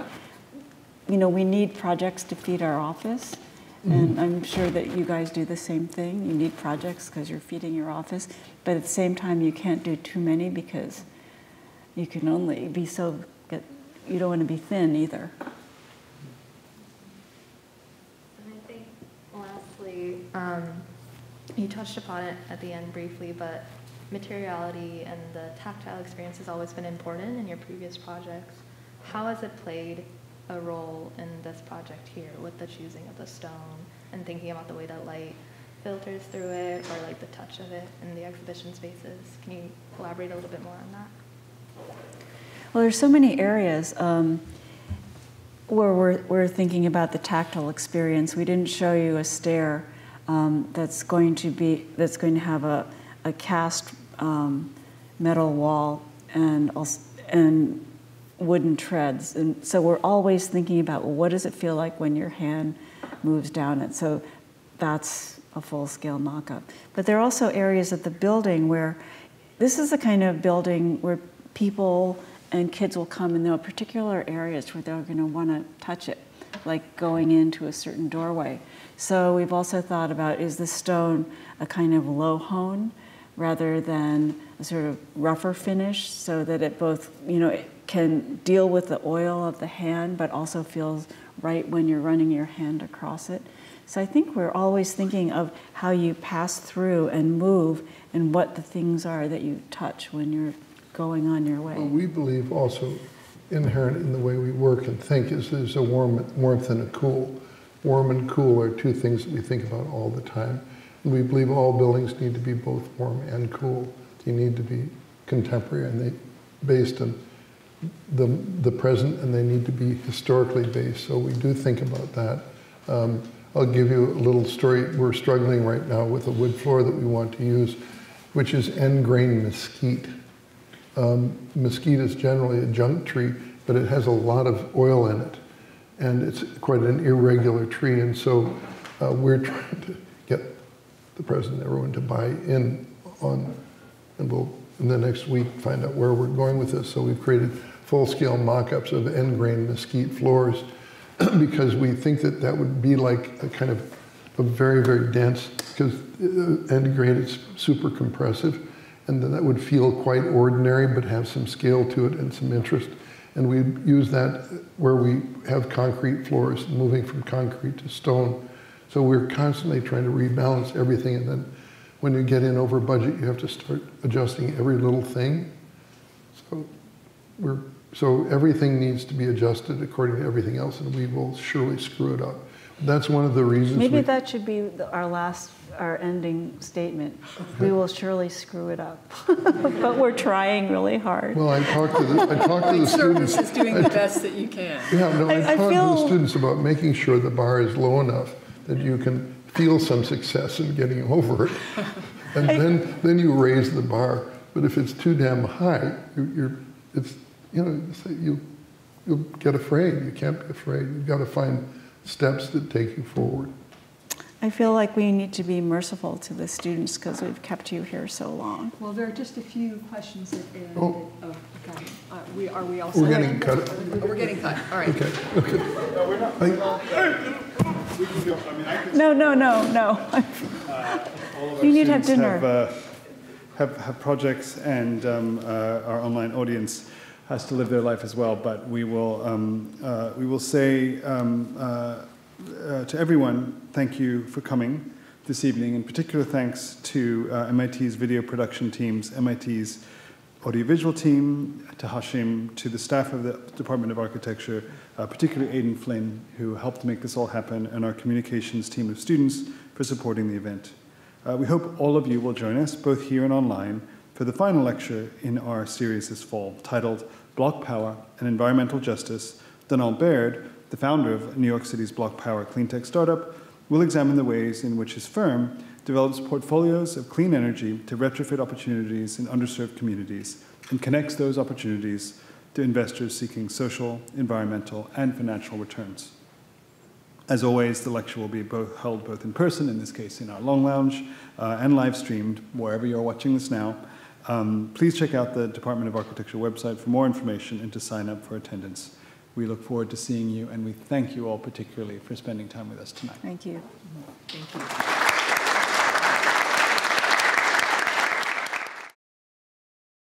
Speaker 3: we need projects to feed our office. And I'm sure that you guys do the same thing. You need projects because you're feeding your office. But at the same time, you can't do too many because you can only be so you don't want to be thin either.
Speaker 6: And I think, lastly, you touched upon it at the end briefly, but materiality and the tactile experience has always been important in your previous projects. How has it played a role in this project here with the choosing of the stone and thinking about the way that light filters through it, or like the touch of it in the exhibition spaces? Can you elaborate a little bit more on that?
Speaker 3: Well, there's so many areas where we're thinking about the tactile experience. We didn't show you a stair that's going to have a cast metal wall and wooden treads, and so we're always thinking about, well, what does it feel like when your hand moves down it? So that's a full-scale mock-up. But there are also areas of the building where this is the kind of building where people and kids will come, and there are particular areas where they're going to want to touch it, like going into a certain doorway. So we've also thought about, is the stone a kind of low hone rather than a sort of rougher finish, so that it both, it can deal with the oil of the hand, but also feels right when you're running your hand across it. So I think we're always thinking of how you pass through and move and what the things are that you touch when you're going on your way.
Speaker 4: Well, we believe also inherent in the way we work and think is there's a warmth and a cool. Warm and cool are two things that we think about all the time. And we believe all buildings need to be both warm and cool. They need to be contemporary and they based on the present, and they need to be historically based. So we do think about that. I'll give you a little story. We're struggling right now with a wood floor that we want to use, which is end-grain mesquite. Mesquite is generally a junk tree, but it has a lot of oil in it, and it's quite an irregular tree. And so we're trying to get the president and everyone to buy in on, and we'll in the next week find out where we're going with this. So we've created full-scale mock-ups of end-grain mesquite floors because we think that that would be like a kind of a very, very dense, because end-grain is super compressive, and then that would feel quite ordinary but have some scale to it and some interest. And we use that where we have concrete floors, moving from concrete to stone. So we're constantly trying to rebalance everything, and then when you get in over budget, you have to start adjusting every little thing. So everything needs to be adjusted according to everything else, and we will surely screw it up. That's one of the reasons.
Speaker 3: Maybe that should be our ending statement. We will surely screw it up, but we're trying really hard.
Speaker 4: Well, I talked to the students.
Speaker 5: Service is doing the best that you can.
Speaker 4: Yeah, no, I talked to the students about making sure the bar is low enough that you can feel some success in getting over it, and then you raise the bar. But if it's too damn high, you'll get afraid. You can't be afraid. You've got to find steps that take you forward.
Speaker 3: I feel like we need to be merciful to the students because we've kept you here so long.
Speaker 5: Well, there are just a few questions that okay. Are we all
Speaker 4: We're getting cut.
Speaker 5: We're getting cut. All right.
Speaker 4: Okay.
Speaker 2: No, we're not. We can go. I mean, I can.
Speaker 3: No.
Speaker 2: All of our
Speaker 3: You need to have
Speaker 2: students
Speaker 3: dinner.
Speaker 2: Have projects, and our online audience has to live their life as well. But we will say to everyone, thank you for coming this evening. In particular, thanks to MIT's video production teams, MIT's audiovisual team, to Hashim, to the staff of the Department of Architecture, particularly Aidan Flynn, who helped make this all happen, and our communications team of students for supporting the event. We hope all of you will join us, both here and online, for the final lecture in our series this fall, titled Block Power and Environmental Justice. Donald Baird, the founder of New York City's Block Power cleantech startup, will examine the ways in which his firm develops portfolios of clean energy to retrofit opportunities in underserved communities and connects those opportunities to investors seeking social, environmental, and financial returns. As always, the lecture will be held both in person, in this case in our Long Lounge, and live streamed wherever you're watching this now. Please check out the Department of Architecture website for more information and to sign up for attendance. We look forward to seeing you, and we thank you all particularly for spending time with us tonight.
Speaker 3: Thank you.
Speaker 5: Thank you.